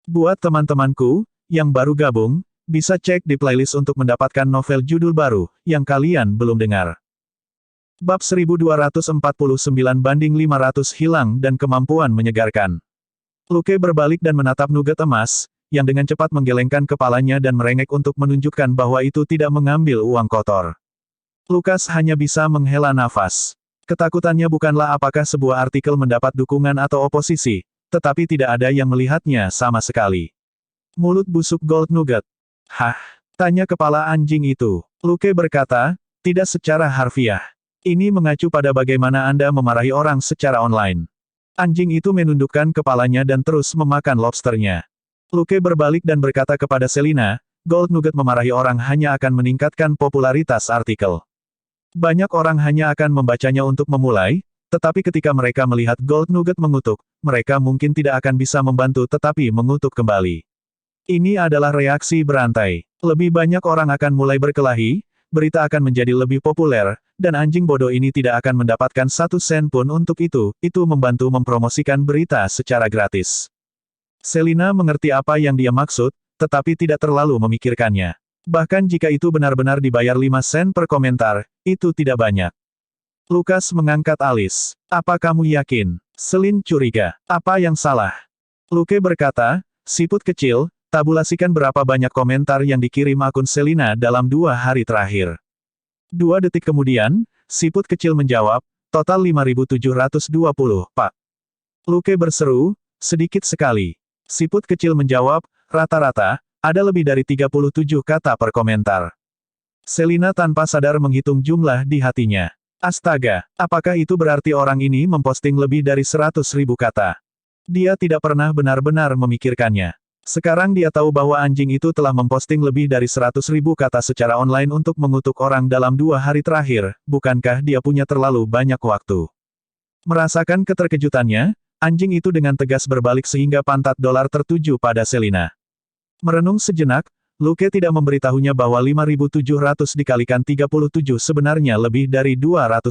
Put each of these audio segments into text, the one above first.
Buat teman-temanku, yang baru gabung, bisa cek di playlist untuk mendapatkan novel judul baru, yang kalian belum dengar. Bab 1249/500 hilang dan kemampuan menyegarkan. Luke berbalik dan menatap nugget emas, yang dengan cepat menggelengkan kepalanya dan merengek untuk menunjukkan bahwa itu tidak mengambil uang kotor. Lukas hanya bisa menghela nafas. Ketakutannya bukanlah apakah sebuah artikel mendapat dukungan atau oposisi, tetapi tidak ada yang melihatnya sama sekali. Mulut busuk Gold Nugget. Hah? Tanya kepala anjing itu. Luke berkata, tidak secara harfiah. Ini mengacu pada bagaimana Anda memarahi orang secara online. Anjing itu menundukkan kepalanya dan terus memakan lobsternya. Luke berbalik dan berkata kepada Selina, Gold Nugget memarahi orang hanya akan meningkatkan popularitas artikel. Banyak orang hanya akan membacanya untuk memulai, tetapi ketika mereka melihat Gold Nugget mengutuk, mereka mungkin tidak akan bisa membantu tetapi mengutuk kembali. Ini adalah reaksi berantai. Lebih banyak orang akan mulai berkelahi, berita akan menjadi lebih populer, dan anjing bodoh ini tidak akan mendapatkan 1 sen pun untuk itu membantu mempromosikan berita secara gratis. Selina mengerti apa yang dia maksud, tetapi tidak terlalu memikirkannya. Bahkan jika itu benar-benar dibayar 5 sen per komentar, itu tidak banyak. Lukas mengangkat alis. Apa kamu yakin? Selin curiga. Apa yang salah? Luke berkata, siput kecil, tabulasikan berapa banyak komentar yang dikirim akun Selina dalam 2 hari terakhir. 2 detik kemudian, siput kecil menjawab, total 5.720, Pak. Luke berseru, sedikit sekali. Siput kecil menjawab, rata-rata, ada lebih dari 37 kata per komentar. Selina tanpa sadar menghitung jumlah di hatinya. Astaga, apakah itu berarti orang ini memposting lebih dari 100.000 kata? Dia tidak pernah benar-benar memikirkannya. Sekarang dia tahu bahwa anjing itu telah memposting lebih dari 100.000 kata secara online untuk mengutuk orang dalam 2 hari terakhir, bukankah dia punya terlalu banyak waktu? Merasakan keterkejutannya, anjing itu dengan tegas berbalik sehingga pantat dolar tertuju pada Selina. Merenung sejenak, Luke tidak memberitahunya bahwa 5.700 dikalikan 37 sebenarnya lebih dari 200.000.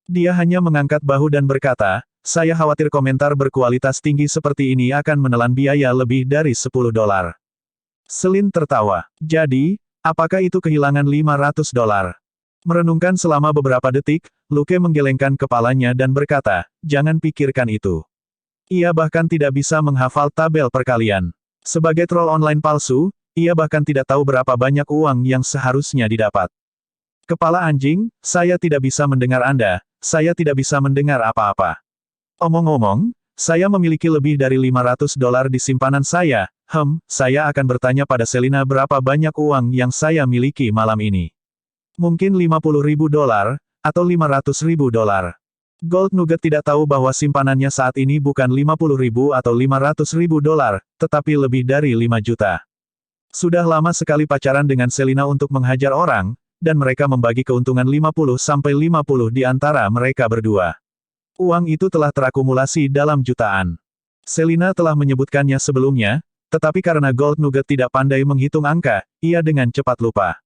Dia hanya mengangkat bahu dan berkata, saya khawatir komentar berkualitas tinggi seperti ini akan menelan biaya lebih dari 10 dolar. Selin tertawa. Jadi, apakah itu kehilangan 500 dolar? Merenungkan selama beberapa detik, Luke menggelengkan kepalanya dan berkata, jangan pikirkan itu. Ia bahkan tidak bisa menghafal tabel perkalian. Sebagai troll online palsu, ia bahkan tidak tahu berapa banyak uang yang seharusnya didapat. Kepala anjing, saya tidak bisa mendengar Anda, saya tidak bisa mendengar apa-apa. Omong-omong, saya memiliki lebih dari 500 dolar di simpanan saya, saya akan bertanya pada Selina berapa banyak uang yang saya miliki malam ini. Mungkin 50.000 dolar, atau 500.000 dolar. Gold Nugget tidak tahu bahwa simpanannya saat ini bukan 50.000 atau 500.000 dolar, tetapi lebih dari 5 juta. Sudah lama sekali pacaran dengan Selina untuk menghajar orang, dan mereka membagi keuntungan 50-50 di antara mereka berdua. Uang itu telah terakumulasi dalam jutaan. Selina telah menyebutkannya sebelumnya, tetapi karena Gold Nugget tidak pandai menghitung angka, ia dengan cepat lupa.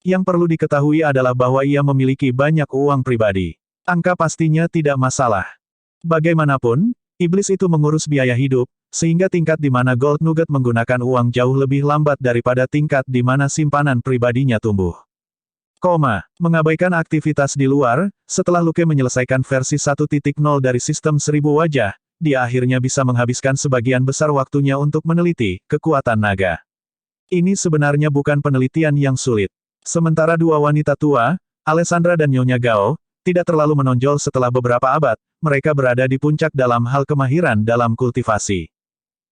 Yang perlu diketahui adalah bahwa ia memiliki banyak uang pribadi. Angka pastinya tidak masalah. Bagaimanapun, iblis itu mengurus biaya hidup, sehingga tingkat di mana Gold Nugget menggunakan uang jauh lebih lambat daripada tingkat di mana simpanan pribadinya tumbuh. Mengabaikan aktivitas di luar, setelah Luke menyelesaikan versi 1.0 dari sistem 1000 wajah, dia akhirnya bisa menghabiskan sebagian besar waktunya untuk meneliti kekuatan naga. Ini sebenarnya bukan penelitian yang sulit. Sementara 2 wanita tua, Alessandra dan Nyonya Gao, tidak terlalu menonjol setelah beberapa abad, mereka berada di puncak dalam hal kemahiran dalam kultivasi.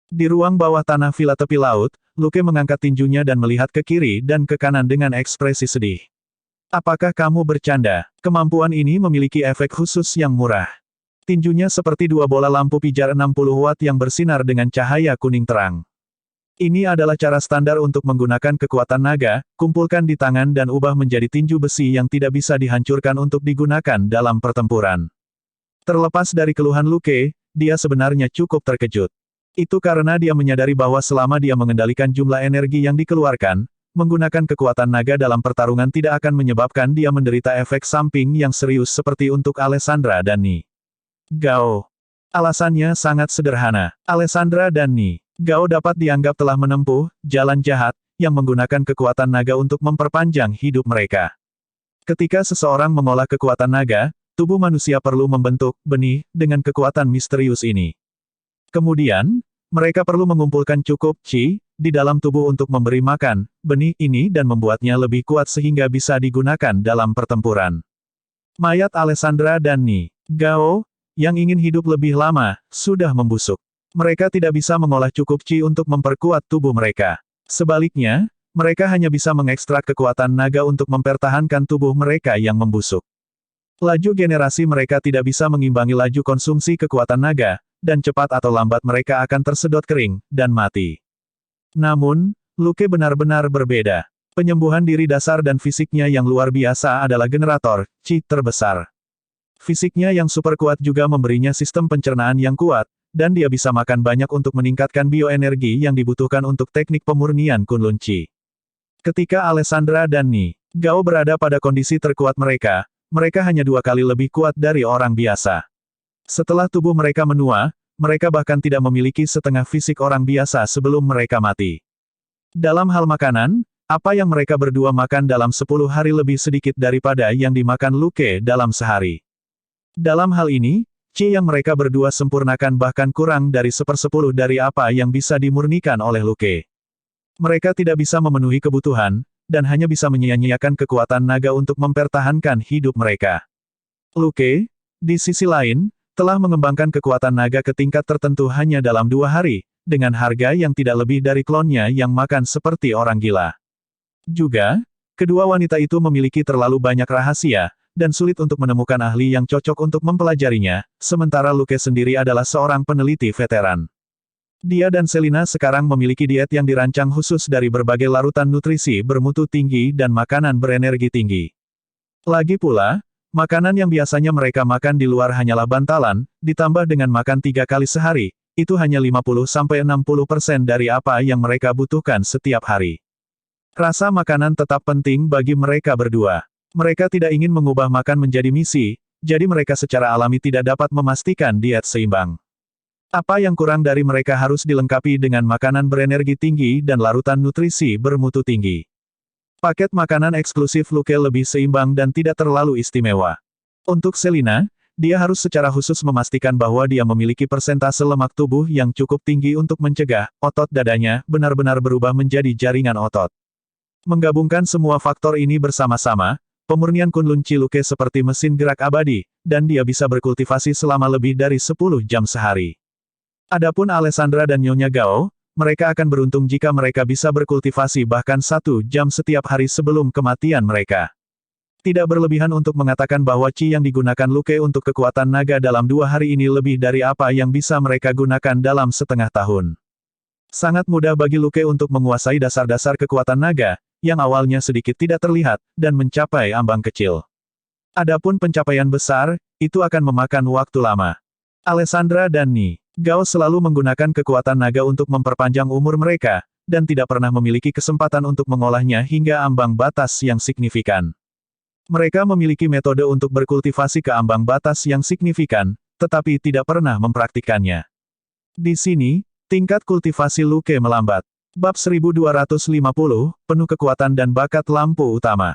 Di ruang bawah tanah villa tepi laut, Luke mengangkat tinjunya dan melihat ke kiri dan ke kanan dengan ekspresi sedih. Apakah kamu bercanda? Kemampuan ini memiliki efek khusus yang murah. Tinjunya seperti 2 bola lampu pijar 60 watt yang bersinar dengan cahaya kuning terang. Ini adalah cara standar untuk menggunakan kekuatan naga, kumpulkan di tangan dan ubah menjadi tinju besi yang tidak bisa dihancurkan untuk digunakan dalam pertempuran. Terlepas dari keluhan Luke, dia sebenarnya cukup terkejut. Itu karena dia menyadari bahwa selama dia mengendalikan jumlah energi yang dikeluarkan, menggunakan kekuatan naga dalam pertarungan tidak akan menyebabkan dia menderita efek samping yang serius seperti untuk Alessandra dan Ni Gao. Alasannya sangat sederhana. Alessandra dan Ni Gao dapat dianggap telah menempuh jalan jahat yang menggunakan kekuatan naga untuk memperpanjang hidup mereka. Ketika seseorang mengolah kekuatan naga, tubuh manusia perlu membentuk benih dengan kekuatan misterius ini. Kemudian, mereka perlu mengumpulkan cukup qi di dalam tubuh untuk memberi makan benih ini dan membuatnya lebih kuat sehingga bisa digunakan dalam pertempuran. Mayat Alessandra dan Ni Gao, yang ingin hidup lebih lama, sudah membusuk. Mereka tidak bisa mengolah cukup qi untuk memperkuat tubuh mereka. Sebaliknya, mereka hanya bisa mengekstrak kekuatan naga untuk mempertahankan tubuh mereka yang membusuk. Laju generasi mereka tidak bisa mengimbangi laju konsumsi kekuatan naga, dan cepat atau lambat mereka akan tersedot kering, dan mati. Namun, Luke benar-benar berbeda. Penyembuhan diri dasar dan fisiknya yang luar biasa adalah generator qi terbesar. Fisiknya yang super kuat juga memberinya sistem pencernaan yang kuat, dan dia bisa makan banyak untuk meningkatkan bioenergi yang dibutuhkan untuk teknik pemurnian Kunlun Qi. Ketika Alessandra dan Ni Gao berada pada kondisi terkuat mereka, mereka hanya 2 kali lebih kuat dari orang biasa. Setelah tubuh mereka menua, mereka bahkan tidak memiliki setengah fisik orang biasa sebelum mereka mati. Dalam hal makanan, apa yang mereka berdua makan dalam 10 hari lebih sedikit daripada yang dimakan Luke dalam sehari. Dalam hal ini, qi yang mereka berdua sempurnakan bahkan kurang dari 1/10 dari apa yang bisa dimurnikan oleh Luke. Mereka tidak bisa memenuhi kebutuhan, dan hanya bisa menyia-nyiakan kekuatan naga untuk mempertahankan hidup mereka. Luke, di sisi lain, telah mengembangkan kekuatan naga ke tingkat tertentu hanya dalam 2 hari, dengan harga yang tidak lebih dari klonnya yang makan seperti orang gila. Juga, kedua wanita itu memiliki terlalu banyak rahasia, dan sulit untuk menemukan ahli yang cocok untuk mempelajarinya, sementara Luke sendiri adalah seorang peneliti veteran. Dia dan Selina sekarang memiliki diet yang dirancang khusus dari berbagai larutan nutrisi bermutu tinggi dan makanan berenergi tinggi. Lagi pula, makanan yang biasanya mereka makan di luar hanyalah bantalan, ditambah dengan makan 3 kali sehari, itu hanya 50–60% dari apa yang mereka butuhkan setiap hari. Rasa makanan tetap penting bagi mereka berdua. Mereka tidak ingin mengubah makan menjadi misi, jadi mereka secara alami tidak dapat memastikan diet seimbang. Apa yang kurang dari mereka harus dilengkapi dengan makanan berenergi tinggi dan larutan nutrisi bermutu tinggi. Paket makanan eksklusif Luke lebih seimbang dan tidak terlalu istimewa. Untuk Selina, dia harus secara khusus memastikan bahwa dia memiliki persentase lemak tubuh yang cukup tinggi untuk mencegah otot dadanya benar-benar berubah menjadi jaringan otot. Menggabungkan semua faktor ini bersama-sama, pemurnian Kunlun Qi Luke seperti mesin gerak abadi, dan dia bisa berkultivasi selama lebih dari 10 jam sehari. Adapun Alessandra dan Nyonya Gao, mereka akan beruntung jika mereka bisa berkultivasi bahkan 1 jam setiap hari sebelum kematian mereka. Tidak berlebihan untuk mengatakan bahwa qi yang digunakan Luke untuk kekuatan naga dalam 2 hari ini lebih dari apa yang bisa mereka gunakan dalam setengah tahun. Sangat mudah bagi Luke untuk menguasai dasar-dasar kekuatan naga, yang awalnya sedikit tidak terlihat, dan mencapai ambang kecil. Adapun pencapaian besar, itu akan memakan waktu lama. Alessandra dan Ni Gao selalu menggunakan kekuatan naga untuk memperpanjang umur mereka, dan tidak pernah memiliki kesempatan untuk mengolahnya hingga ambang batas yang signifikan. Mereka memiliki metode untuk berkultivasi ke ambang batas yang signifikan, tetapi tidak pernah mempraktikkannya. Di sini, tingkat kultivasi Luke melambat. Bab 1250, penuh kekuatan dan bakat lampu utama.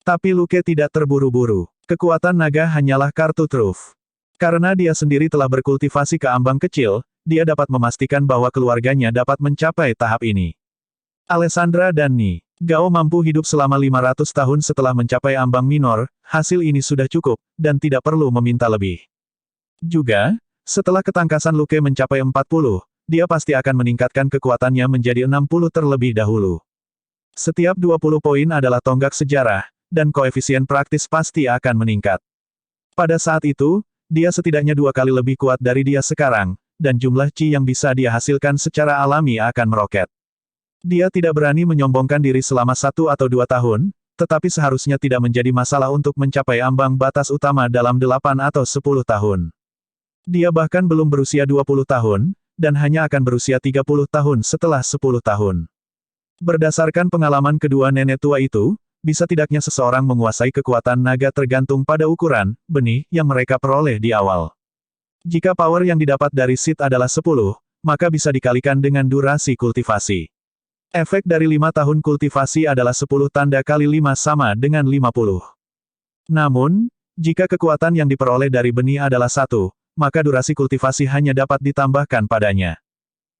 Tapi Luke tidak terburu-buru. Kekuatan naga hanyalah kartu truf. Karena dia sendiri telah berkultivasi ke ambang kecil, dia dapat memastikan bahwa keluarganya dapat mencapai tahap ini. Alessandra dan Ni Gao mampu hidup selama 500 tahun setelah mencapai ambang minor, hasil ini sudah cukup, dan tidak perlu meminta lebih. Juga, setelah ketangkasan Luke mencapai 40, dia pasti akan meningkatkan kekuatannya menjadi 60 terlebih dahulu. Setiap 20 poin adalah tonggak sejarah, dan koefisien praktis pasti akan meningkat. Pada saat itu, dia setidaknya 2 kali lebih kuat dari dia sekarang, dan jumlah qi yang bisa dia hasilkan secara alami akan meroket. Dia tidak berani menyombongkan diri selama 1 atau 2 tahun, tetapi seharusnya tidak menjadi masalah untuk mencapai ambang batas utama dalam 8 atau 10 tahun. Dia bahkan belum berusia 20 tahun, dan hanya akan berusia 30 tahun setelah 10 tahun. Berdasarkan pengalaman kedua nenek tua itu, bisa tidaknya seseorang menguasai kekuatan naga tergantung pada ukuran benih yang mereka peroleh di awal. Jika power yang didapat dari Sith adalah 10, maka bisa dikalikan dengan durasi kultivasi. Efek dari 5 tahun kultivasi adalah 10 tanda kali 5 sama dengan 50. Namun, jika kekuatan yang diperoleh dari benih adalah 1, maka durasi kultivasi hanya dapat ditambahkan padanya.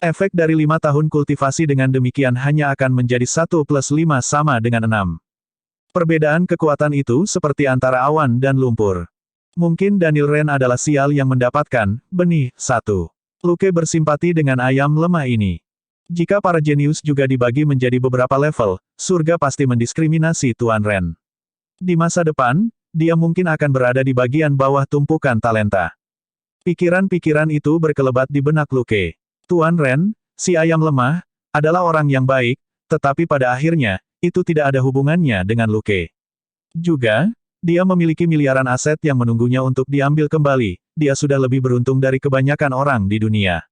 Efek dari 5 tahun kultivasi dengan demikian hanya akan menjadi 1 plus 5 sama dengan 6. Perbedaan kekuatan itu seperti antara awan dan lumpur. Mungkin Daniel Ren adalah sial yang mendapatkan benih 1. Luke bersimpati dengan ayam lemah ini. Jika para jenius juga dibagi menjadi beberapa level, surga pasti mendiskriminasi Tuan Ren. Di masa depan, dia mungkin akan berada di bagian bawah tumpukan talenta. Pikiran-pikiran itu berkelebat di benak Luke. Tuan Ren, si ayam lemah, adalah orang yang baik, tetapi pada akhirnya, itu tidak ada hubungannya dengan Luke. Juga, dia memiliki miliaran aset yang menunggunya untuk diambil kembali, dia sudah lebih beruntung dari kebanyakan orang di dunia.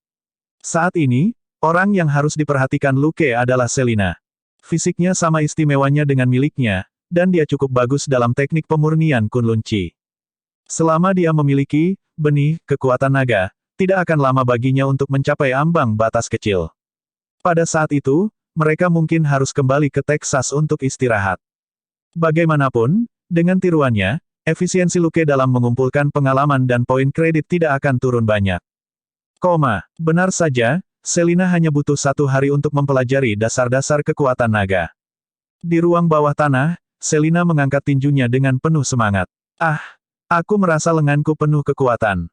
Saat ini, orang yang harus diperhatikan Luke adalah Selina. Fisiknya sama istimewanya dengan miliknya, dan dia cukup bagus dalam teknik pemurnian Kunlun Chi. Selama dia memiliki benih kekuatan naga, tidak akan lama baginya untuk mencapai ambang batas kecil. Pada saat itu, mereka mungkin harus kembali ke Texas untuk istirahat. Bagaimanapun, dengan tiruannya, efisiensi Luke dalam mengumpulkan pengalaman dan poin kredit tidak akan turun banyak. Benar saja, Selina hanya butuh 1 hari untuk mempelajari dasar-dasar kekuatan naga. Di ruang bawah tanah, Selina mengangkat tinjunya dengan penuh semangat. Aku merasa lenganku penuh kekuatan.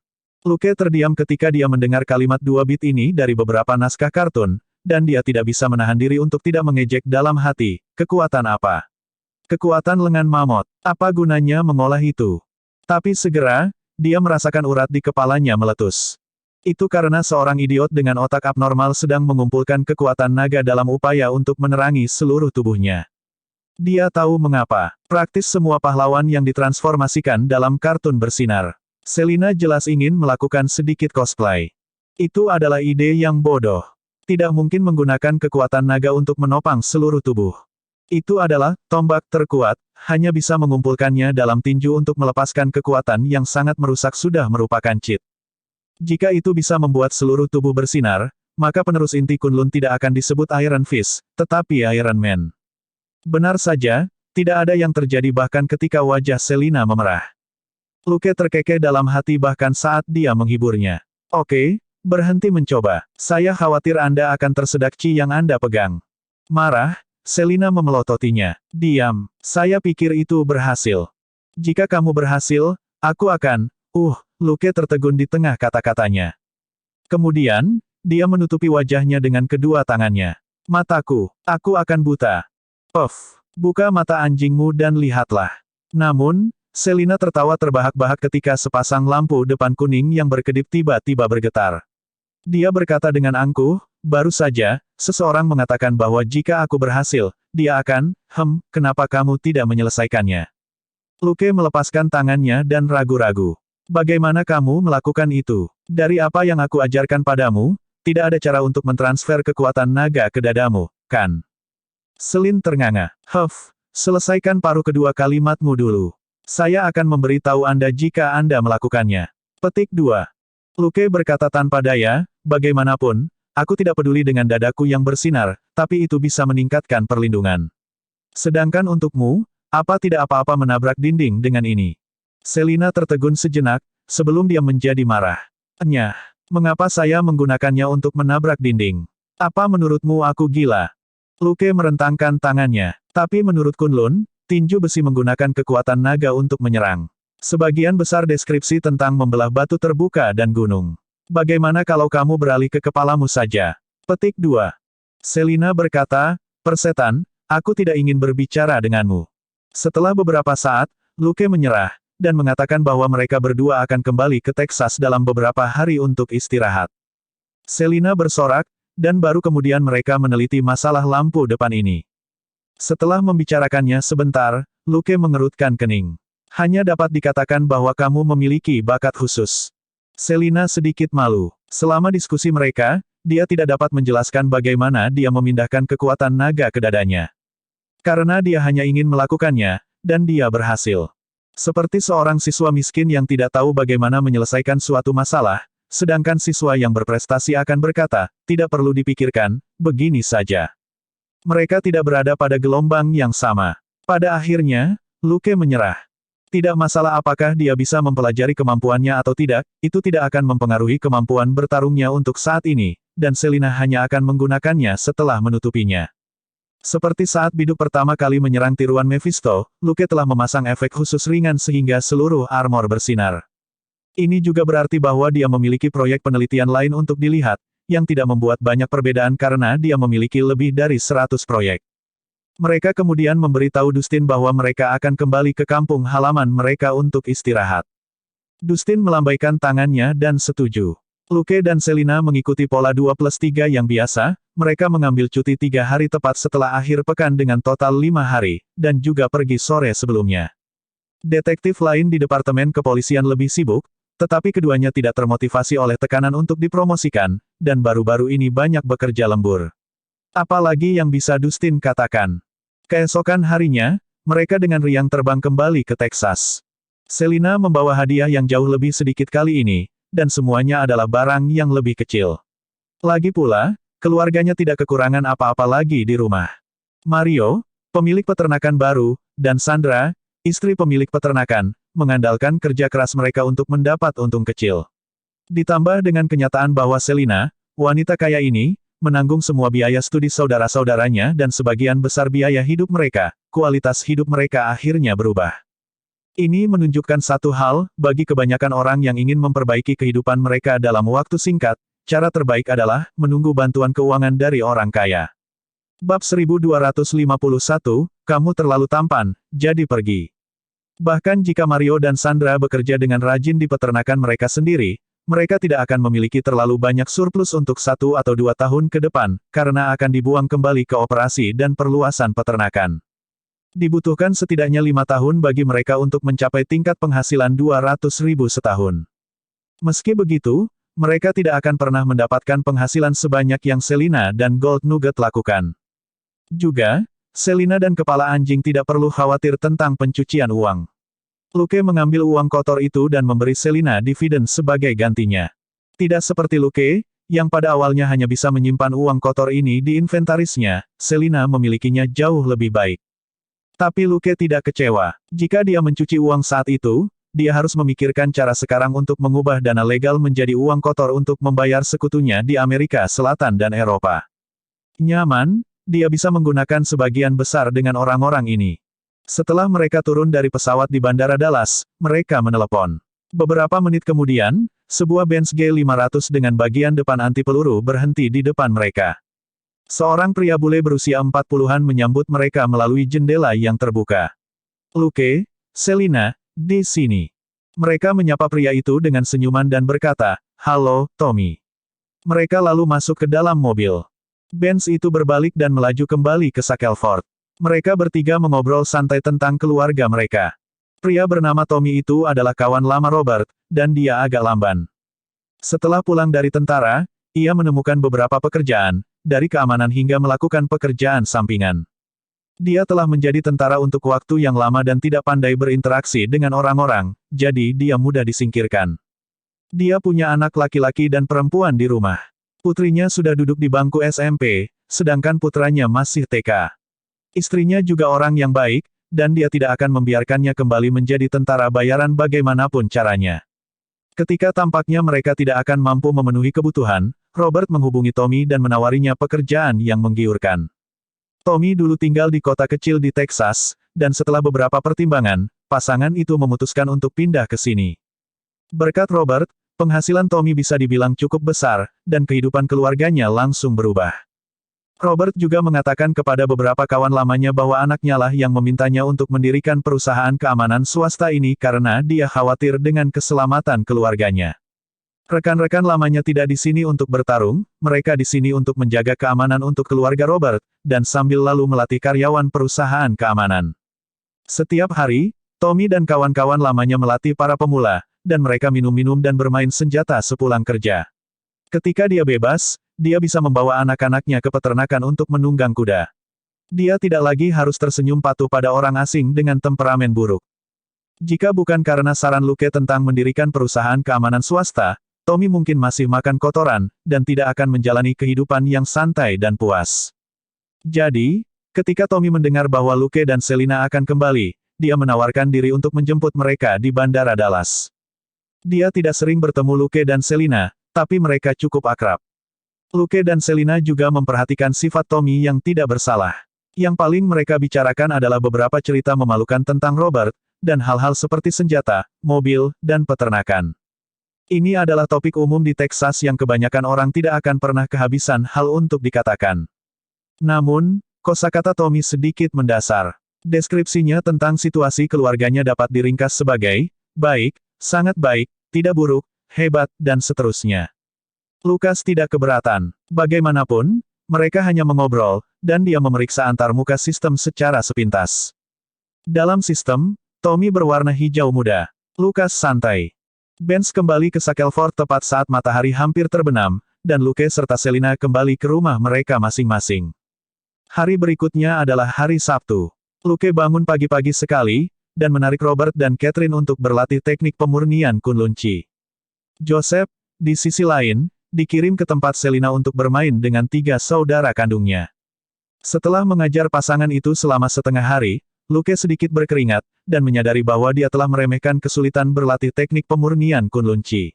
Luke terdiam ketika dia mendengar kalimat 2 bit ini dari beberapa naskah kartun, dan dia tidak bisa menahan diri untuk tidak mengejek dalam hati. Kekuatan apa? Kekuatan lengan mamut. Apa gunanya mengolah itu? Tapi segera, dia merasakan urat di kepalanya meletus. Itu karena seorang idiot dengan otak abnormal sedang mengumpulkan kekuatan naga dalam upaya untuk menerangi seluruh tubuhnya. Dia tahu mengapa. Praktis semua pahlawan yang ditransformasikan dalam kartun bersinar. Selina jelas ingin melakukan sedikit cosplay. Itu adalah ide yang bodoh. Tidak mungkin menggunakan kekuatan naga untuk menopang seluruh tubuh. Itu adalah tombak terkuat, hanya bisa mengumpulkannya dalam tinju untuk melepaskan kekuatan yang sangat merusak sudah merupakan cheat. Jika itu bisa membuat seluruh tubuh bersinar, maka penerus inti Kunlun tidak akan disebut Iron Fist, tetapi Iron Man. Benar saja, tidak ada yang terjadi bahkan ketika wajah Selina memerah. Luke terkekeh dalam hati bahkan saat dia menghiburnya. Oke, berhenti mencoba. Saya khawatir Anda akan tersedak Chi yang Anda pegang. Marah, Selina memelototinya. Diam, saya pikir itu berhasil. Jika kamu berhasil, aku akan, Luke tertegun di tengah kata-katanya. Kemudian, dia menutupi wajahnya dengan kedua tangannya. Mataku, aku akan buta. Puff, buka mata anjingmu dan lihatlah. Namun, Selina tertawa terbahak-bahak ketika sepasang lampu depan kuning yang berkedip tiba-tiba bergetar. Dia berkata dengan angkuh, baru saja, seseorang mengatakan bahwa jika aku berhasil, dia akan, kenapa kamu tidak menyelesaikannya? Luke melepaskan tangannya dan ragu-ragu. Bagaimana kamu melakukan itu? Dari apa yang aku ajarkan padamu, tidak ada cara untuk mentransfer kekuatan naga ke dadamu, kan? Selin ternganga. Selesaikan paruh kedua kalimatmu dulu. Saya akan memberitahu Anda jika Anda melakukannya. Petik 2. Luke berkata tanpa daya, bagaimanapun, aku tidak peduli dengan dadaku yang bersinar, tapi itu bisa meningkatkan perlindungan. Sedangkan untukmu, apa tidak apa-apa menabrak dinding dengan ini? Selina tertegun sejenak, sebelum dia menjadi marah. Mengapa saya menggunakannya untuk menabrak dinding? Apa menurutmu aku gila? Luke merentangkan tangannya. Tapi menurut Kunlun, tinju besi menggunakan kekuatan naga untuk menyerang. Sebagian besar deskripsi tentang membelah batu terbuka dan gunung. Bagaimana kalau kamu beralih ke kepalamu saja? Petik 2. Selina berkata, persetan, aku tidak ingin berbicara denganmu. Setelah beberapa saat, Luke menyerah, dan mengatakan bahwa mereka berdua akan kembali ke Texas dalam beberapa hari untuk istirahat. Selina bersorak, dan baru kemudian mereka meneliti masalah lampu depan ini. Setelah membicarakannya sebentar, Luke mengerutkan kening. Hanya dapat dikatakan bahwa kamu memiliki bakat khusus. Selina sedikit malu. Selama diskusi mereka, dia tidak dapat menjelaskan bagaimana dia memindahkan kekuatan naga ke dadanya. Karena dia hanya ingin melakukannya, dan dia berhasil. Seperti seorang siswa miskin yang tidak tahu bagaimana menyelesaikan suatu masalah, sedangkan siswa yang berprestasi akan berkata, tidak perlu dipikirkan, begini saja. Mereka tidak berada pada gelombang yang sama. Pada akhirnya, Luke menyerah. Tidak masalah apakah dia bisa mempelajari kemampuannya atau tidak, itu tidak akan mempengaruhi kemampuan bertarungnya untuk saat ini, dan Selina hanya akan menggunakannya setelah menutupinya. Seperti saat biduk pertama kali menyerang tiruan Mephisto, Luke telah memasang efek khusus ringan sehingga seluruh armor bersinar. Ini juga berarti bahwa dia memiliki proyek penelitian lain untuk dilihat, yang tidak membuat banyak perbedaan karena dia memiliki lebih dari 100 proyek. Mereka kemudian memberitahu Dustin bahwa mereka akan kembali ke kampung halaman mereka untuk istirahat. Dustin melambaikan tangannya dan setuju. Luke dan Selina mengikuti pola 2+3 yang biasa, mereka mengambil cuti 3 hari tepat setelah akhir pekan dengan total 5 hari, dan juga pergi sore sebelumnya. Detektif lain di Departemen Kepolisian lebih sibuk, tetapi keduanya tidak termotivasi oleh tekanan untuk dipromosikan, dan baru-baru ini banyak bekerja lembur. Apalagi yang bisa Dustin katakan. Keesokan harinya, mereka dengan riang terbang kembali ke Texas. Selina membawa hadiah yang jauh lebih sedikit kali ini, dan semuanya adalah barang yang lebih kecil. Lagi pula, keluarganya tidak kekurangan apa-apa lagi di rumah. Mario, pemilik peternakan baru, dan Sandra, istri pemilik peternakan, mengandalkan kerja keras mereka untuk mendapat untung kecil. Ditambah dengan kenyataan bahwa Selina, wanita kaya ini, menanggung semua biaya studi saudara-saudaranya dan sebagian besar biaya hidup mereka, kualitas hidup mereka akhirnya berubah. Ini menunjukkan satu hal, bagi kebanyakan orang yang ingin memperbaiki kehidupan mereka dalam waktu singkat, cara terbaik adalah menunggu bantuan keuangan dari orang kaya. Bab 1251, kamu terlalu tampan, jadi pergi. Bahkan jika Mario dan Sandra bekerja dengan rajin di peternakan mereka sendiri, mereka tidak akan memiliki terlalu banyak surplus untuk 1 atau 2 tahun ke depan, karena akan dibuang kembali ke operasi dan perluasan peternakan. Dibutuhkan setidaknya 5 tahun bagi mereka untuk mencapai tingkat penghasilan 200.000 setahun. Meski begitu, mereka tidak akan pernah mendapatkan penghasilan sebanyak yang Selina dan Gold Nugget lakukan. Juga, Selina dan Kepala Anjing tidak perlu khawatir tentang pencucian uang. Luke mengambil uang kotor itu dan memberi Selina dividen sebagai gantinya. Tidak seperti Luke, yang pada awalnya hanya bisa menyimpan uang kotor ini di inventarisnya, Selina memilikinya jauh lebih baik. Tapi Luke tidak kecewa. Jika dia mencuci uang saat itu, dia harus memikirkan cara sekarang untuk mengubah dana legal menjadi uang kotor untuk membayar sekutunya di Amerika Selatan dan Eropa. Nyaman, dia bisa menggunakan sebagian besar dengan orang-orang ini. Setelah mereka turun dari pesawat di Bandara Dallas, mereka menelepon. Beberapa menit kemudian, sebuah Benz G500 dengan bagian depan anti peluru berhenti di depan mereka. Seorang pria bule berusia 40-an menyambut mereka melalui jendela yang terbuka. Luke, Selina, di sini. Mereka menyapa pria itu dengan senyuman dan berkata, "Halo, Tommy." Mereka lalu masuk ke dalam mobil. Benz itu berbalik dan melaju kembali ke Shackelford. Mereka bertiga mengobrol santai tentang keluarga mereka. Pria bernama Tommy itu adalah kawan lama Robert, dan dia agak lamban. Setelah pulang dari tentara, ia menemukan beberapa pekerjaan, dari keamanan hingga melakukan pekerjaan sampingan. Dia telah menjadi tentara untuk waktu yang lama dan tidak pandai berinteraksi dengan orang-orang, jadi dia mudah disingkirkan. Dia punya anak laki-laki dan perempuan di rumah. Putrinya sudah duduk di bangku SMP, sedangkan putranya masih TK. Istrinya juga orang yang baik, dan dia tidak akan membiarkannya kembali menjadi tentara bayaran bagaimanapun caranya. Ketika tampaknya mereka tidak akan mampu memenuhi kebutuhan, Robert menghubungi Tommy dan menawarinya pekerjaan yang menggiurkan. Tommy dulu tinggal di kota kecil di Texas, dan setelah beberapa pertimbangan, pasangan itu memutuskan untuk pindah ke sini. Berkat Robert, penghasilan Tommy bisa dibilang cukup besar, dan kehidupan keluarganya langsung berubah. Robert juga mengatakan kepada beberapa kawan lamanya bahwa anaknya lah yang memintanya untuk mendirikan perusahaan keamanan swasta ini karena dia khawatir dengan keselamatan keluarganya. Rekan-rekan lamanya tidak di sini untuk bertarung, mereka di sini untuk menjaga keamanan untuk keluarga Robert, dan sambil lalu melatih karyawan perusahaan keamanan. Setiap hari, Tommy dan kawan-kawan lamanya melatih para pemula, dan mereka minum-minum dan bermain senjata sepulang kerja. Ketika dia bebas, dia bisa membawa anak-anaknya ke peternakan untuk menunggang kuda. Dia tidak lagi harus tersenyum patuh pada orang asing dengan temperamen buruk. Jika bukan karena saran Luke tentang mendirikan perusahaan keamanan swasta, Tommy mungkin masih makan kotoran, dan tidak akan menjalani kehidupan yang santai dan puas. Jadi, ketika Tommy mendengar bahwa Luke dan Selina akan kembali, dia menawarkan diri untuk menjemput mereka di Bandara Dallas. Dia tidak sering bertemu Luke dan Selina, tapi mereka cukup akrab. Luke dan Selina juga memperhatikan sifat Tommy yang tidak bersalah. Yang paling mereka bicarakan adalah beberapa cerita memalukan tentang Robert, dan hal-hal seperti senjata, mobil, dan peternakan. Ini adalah topik umum di Texas yang kebanyakan orang tidak akan pernah kehabisan hal untuk dikatakan. Namun, kosakata Tommy sedikit mendasar. Deskripsinya tentang situasi keluarganya dapat diringkas sebagai baik, sangat baik, tidak buruk, hebat, dan seterusnya. Lukas tidak keberatan. Bagaimanapun, mereka hanya mengobrol, dan dia memeriksa antarmuka sistem secara sepintas. Dalam sistem, Tommy berwarna hijau muda. Lukas santai. Benz kembali ke Shackelford tepat saat matahari hampir terbenam, dan Luke serta Selina kembali ke rumah mereka masing-masing. Hari berikutnya adalah hari Sabtu. Luke bangun pagi-pagi sekali, dan menarik Robert dan Catherine untuk berlatih teknik pemurnian kunlunci. Joseph, di sisi lain, dikirim ke tempat Selina untuk bermain dengan 3 saudara kandungnya. Setelah mengajar pasangan itu selama setengah hari, Luke sedikit berkeringat, dan menyadari bahwa dia telah meremehkan kesulitan berlatih teknik pemurnian kunlunci.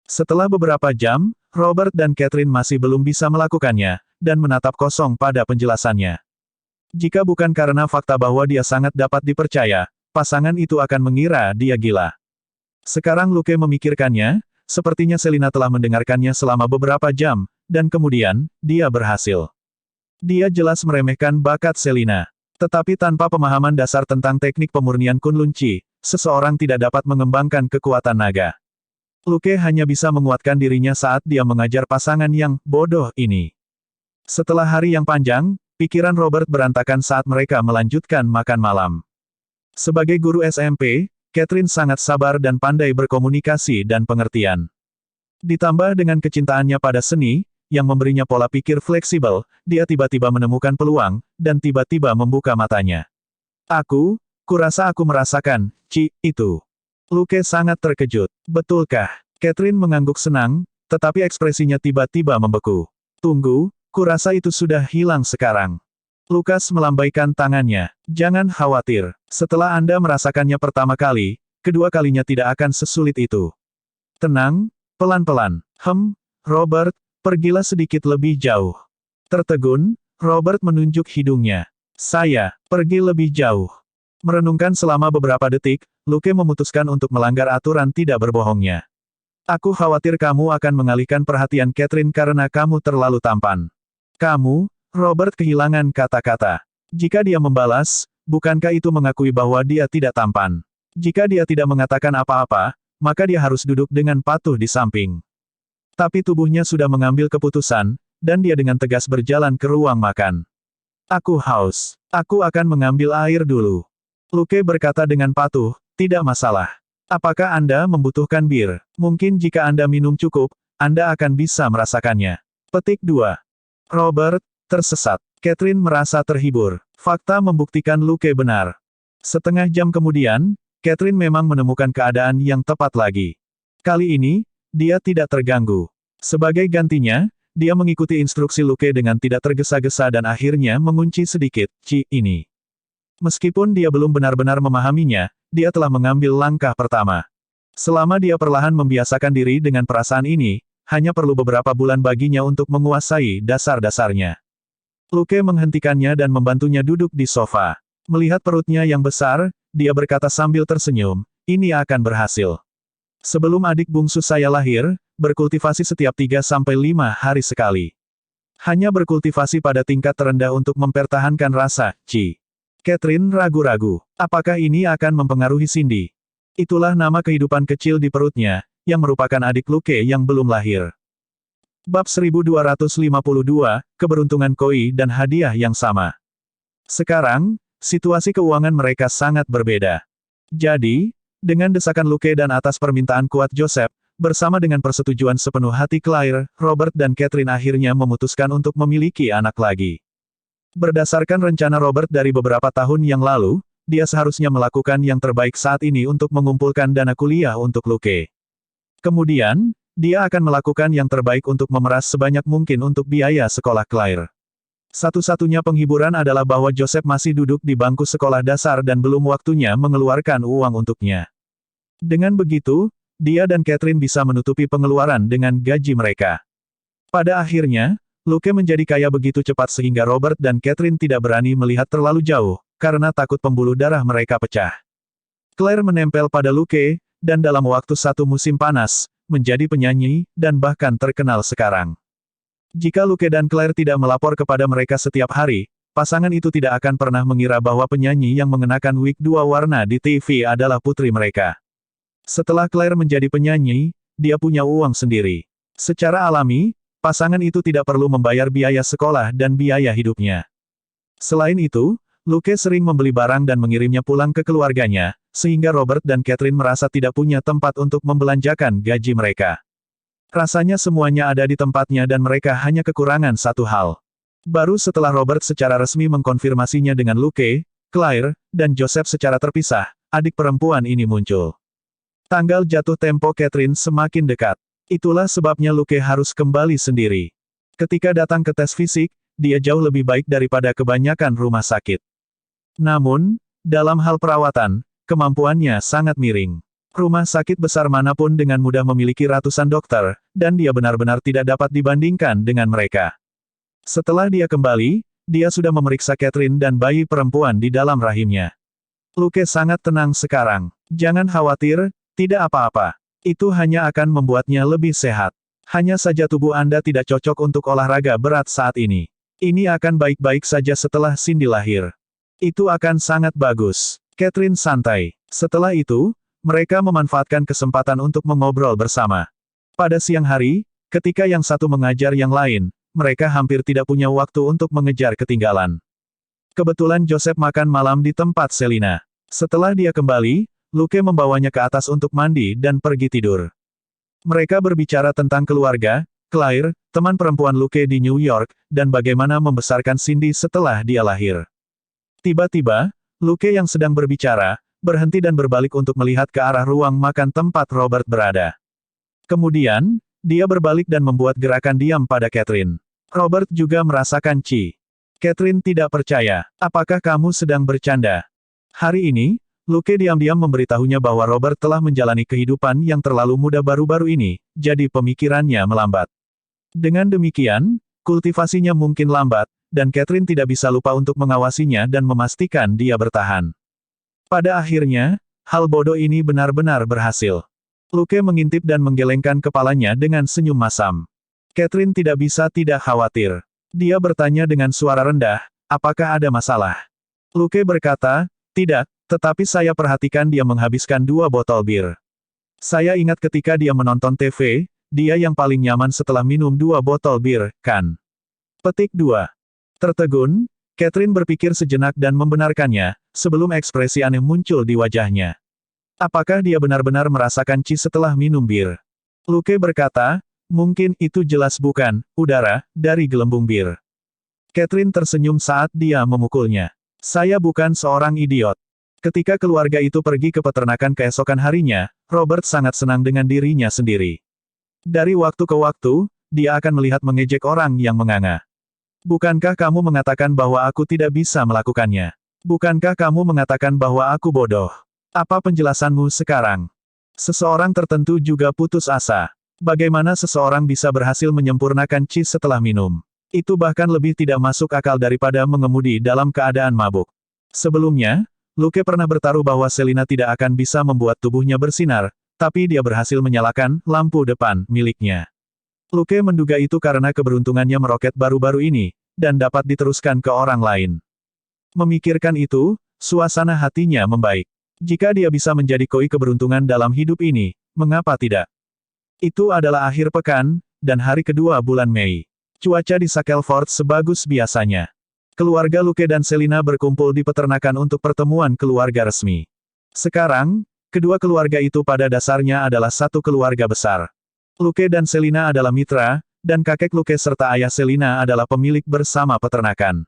Setelah beberapa jam, Robert dan Catherine masih belum bisa melakukannya, dan menatap kosong pada penjelasannya. Jika bukan karena fakta bahwa dia sangat dapat dipercaya, pasangan itu akan mengira dia gila. Sekarang Luke memikirkannya, sepertinya Selina telah mendengarkannya selama beberapa jam, dan kemudian, dia berhasil. Dia jelas meremehkan bakat Selina. Tetapi tanpa pemahaman dasar tentang teknik pemurnian kunlunci, seseorang tidak dapat mengembangkan kekuatan naga. Luke hanya bisa menguatkan dirinya saat dia mengajar pasangan yang bodoh ini. Setelah hari yang panjang, pikiran Robert berantakan saat mereka melanjutkan makan malam. Sebagai guru SMP, Catherine sangat sabar dan pandai berkomunikasi dan pengertian. Ditambah dengan kecintaannya pada seni, yang memberinya pola pikir fleksibel, dia tiba-tiba menemukan peluang, dan tiba-tiba membuka matanya. Kurasa aku merasakan, itu. Luke sangat terkejut. Betulkah? Catherine mengangguk senang, tetapi ekspresinya tiba-tiba membeku. Tunggu, kurasa itu sudah hilang sekarang. Lukas melambaikan tangannya. Jangan khawatir. Setelah Anda merasakannya pertama kali, kedua kalinya tidak akan sesulit itu. Tenang, pelan-pelan. Robert, pergilah sedikit lebih jauh. Tertegun, Robert menunjuk hidungnya. Saya, pergi lebih jauh. Merenungkan selama beberapa detik, Luke memutuskan untuk melanggar aturan tidak berbohongnya. Aku khawatir kamu akan mengalihkan perhatian Catherine karena kamu terlalu tampan. Kamu, Robert kehilangan kata-kata. Jika dia membalas, bukankah itu mengakui bahwa dia tidak tampan? Jika dia tidak mengatakan apa-apa, maka dia harus duduk dengan patuh di samping. Tapi tubuhnya sudah mengambil keputusan, dan dia dengan tegas berjalan ke ruang makan. Aku haus. Aku akan mengambil air dulu. Luke berkata dengan patuh, tidak masalah. Apakah Anda membutuhkan bir? Mungkin jika Anda minum cukup, Anda akan bisa merasakannya. Petik 2. Robert, tersesat. Catherine merasa terhibur. Fakta membuktikan Luke benar. Setengah jam kemudian, Catherine memang menemukan keadaan yang tepat lagi. Kali ini, dia tidak terganggu. Sebagai gantinya, dia mengikuti instruksi Luke dengan tidak tergesa-gesa dan akhirnya mengunci sedikit, ini. Meskipun dia belum benar-benar memahaminya, dia telah mengambil langkah pertama. Selama dia perlahan membiasakan diri dengan perasaan ini, hanya perlu beberapa bulan baginya untuk menguasai dasar-dasarnya. Luke menghentikannya dan membantunya duduk di sofa. Melihat perutnya yang besar, dia berkata sambil tersenyum, ini akan berhasil. Sebelum adik bungsu saya lahir, berkultivasi setiap 3-5 hari sekali. Hanya berkultivasi pada tingkat terendah untuk mempertahankan rasa, Catherine ragu-ragu. Apakah ini akan mempengaruhi Cindy? Itulah nama kehidupan kecil di perutnya, yang merupakan adik Luke yang belum lahir. Bab 1252, Keberuntungan Koi dan Hadiah yang Sama. Sekarang, situasi keuangan mereka sangat berbeda. Jadi, dengan desakan Luke dan atas permintaan kuat Joseph, bersama dengan persetujuan sepenuh hati Claire, Robert dan Catherine akhirnya memutuskan untuk memiliki anak lagi. Berdasarkan rencana Robert dari beberapa tahun yang lalu, dia seharusnya melakukan yang terbaik saat ini untuk mengumpulkan dana kuliah untuk Luke. Kemudian, Dia akan melakukan yang terbaik untuk memeras sebanyak mungkin untuk biaya sekolah Claire. Satu-satunya penghiburan adalah bahwa Joseph masih duduk di bangku sekolah dasar dan belum waktunya mengeluarkan uang untuknya. Dengan begitu, dia dan Catherine bisa menutupi pengeluaran dengan gaji mereka. Pada akhirnya, Luke menjadi kaya begitu cepat sehingga Robert dan Catherine tidak berani melihat terlalu jauh, karena takut pembuluh darah mereka pecah. Claire menempel pada Luke, dan dalam waktu satu musim panas, menjadi penyanyi, dan bahkan terkenal sekarang. Jika Luke dan Claire tidak melapor kepada mereka setiap hari, pasangan itu tidak akan pernah mengira bahwa penyanyi yang mengenakan wig dua warna di TV adalah putri mereka. Setelah Claire menjadi penyanyi, dia punya uang sendiri. Secara alami, pasangan itu tidak perlu membayar biaya sekolah dan biaya hidupnya. Selain itu, Luke sering membeli barang dan mengirimnya pulang ke keluarganya, sehingga Robert dan Catherine merasa tidak punya tempat untuk membelanjakan gaji mereka. Rasanya semuanya ada di tempatnya dan mereka hanya kekurangan satu hal. Baru setelah Robert secara resmi mengkonfirmasinya dengan Luke, Claire, dan Joseph secara terpisah, adik perempuan ini muncul. Tanggal jatuh tempo Catherine semakin dekat. Itulah sebabnya Luke harus kembali sendiri. Ketika datang ke tes fisik, dia jauh lebih baik daripada kebanyakan rumah sakit. Namun, dalam hal perawatan, kemampuannya sangat miring. Rumah sakit besar manapun dengan mudah memiliki ratusan dokter, dan dia benar-benar tidak dapat dibandingkan dengan mereka. Setelah dia kembali, dia sudah memeriksa Catherine dan bayi perempuan di dalam rahimnya. Luke sangat tenang sekarang. Jangan khawatir, tidak apa-apa. Itu hanya akan membuatnya lebih sehat. Hanya saja tubuh Anda tidak cocok untuk olahraga berat saat ini. Ini akan baik-baik saja setelah Cindy lahir. Itu akan sangat bagus. Catherine santai. Setelah itu, mereka memanfaatkan kesempatan untuk mengobrol bersama. Pada siang hari, ketika yang satu mengajar yang lain, mereka hampir tidak punya waktu untuk mengejar ketinggalan. Kebetulan Joseph makan malam di tempat Selina. Setelah dia kembali, Luke membawanya ke atas untuk mandi dan pergi tidur. Mereka berbicara tentang keluarga, Claire, teman perempuan Luke di New York, dan bagaimana membesarkan Cindy setelah dia lahir. Tiba-tiba, Luke yang sedang berbicara, berhenti dan berbalik untuk melihat ke arah ruang makan tempat Robert berada. Kemudian, dia berbalik dan membuat gerakan diam pada Catherine. Robert juga merasakan Ci. Catherine tidak percaya. Apakah kamu sedang bercanda? Hari ini, Luke diam-diam memberitahunya bahwa Robert telah menjalani kehidupan yang terlalu muda baru-baru ini, jadi pemikirannya melambat. Dengan demikian, kultivasinya mungkin lambat, dan Catherine tidak bisa lupa untuk mengawasinya dan memastikan dia bertahan. Pada akhirnya, hal bodoh ini benar-benar berhasil. Luke mengintip dan menggelengkan kepalanya dengan senyum masam. Catherine tidak bisa tidak khawatir. Dia bertanya dengan suara rendah, apakah ada masalah? Luke berkata, tidak. Tetapi saya perhatikan dia menghabiskan 2 botol bir. Saya ingat ketika dia menonton TV, dia yang paling nyaman setelah minum 2 botol bir, kan? Petik 2. Tertegun, Catherine berpikir sejenak dan membenarkannya, sebelum ekspresi aneh muncul di wajahnya. Apakah dia benar-benar merasakan Ci setelah minum bir? Luke berkata, mungkin itu jelas bukan, udara, dari gelembung bir. Catherine tersenyum saat dia memukulnya. Saya bukan seorang idiot. Ketika keluarga itu pergi ke peternakan keesokan harinya, Robert sangat senang dengan dirinya sendiri. Dari waktu ke waktu, dia akan melihat mengejek orang yang menganga. Bukankah kamu mengatakan bahwa aku tidak bisa melakukannya? Bukankah kamu mengatakan bahwa aku bodoh? Apa penjelasanmu sekarang? Seseorang tertentu juga putus asa. Bagaimana seseorang bisa berhasil menyempurnakan Ci setelah minum? Itu bahkan lebih tidak masuk akal daripada mengemudi dalam keadaan mabuk. Sebelumnya, Luke pernah bertaruh bahwa Selina tidak akan bisa membuat tubuhnya bersinar, tapi dia berhasil menyalakan lampu depan miliknya. Luke menduga itu karena keberuntungannya meroket baru-baru ini, dan dapat diteruskan ke orang lain. Memikirkan itu, suasana hatinya membaik. Jika dia bisa menjadi koi keberuntungan dalam hidup ini, mengapa tidak? Itu adalah akhir pekan, dan hari kedua bulan Mei. Cuaca di Shackelford sebagus biasanya. Keluarga Luke dan Selina berkumpul di peternakan untuk pertemuan keluarga resmi. Sekarang, kedua keluarga itu pada dasarnya adalah satu keluarga besar. Luke dan Selina adalah mitra, dan kakek Luke serta ayah Selina adalah pemilik bersama peternakan.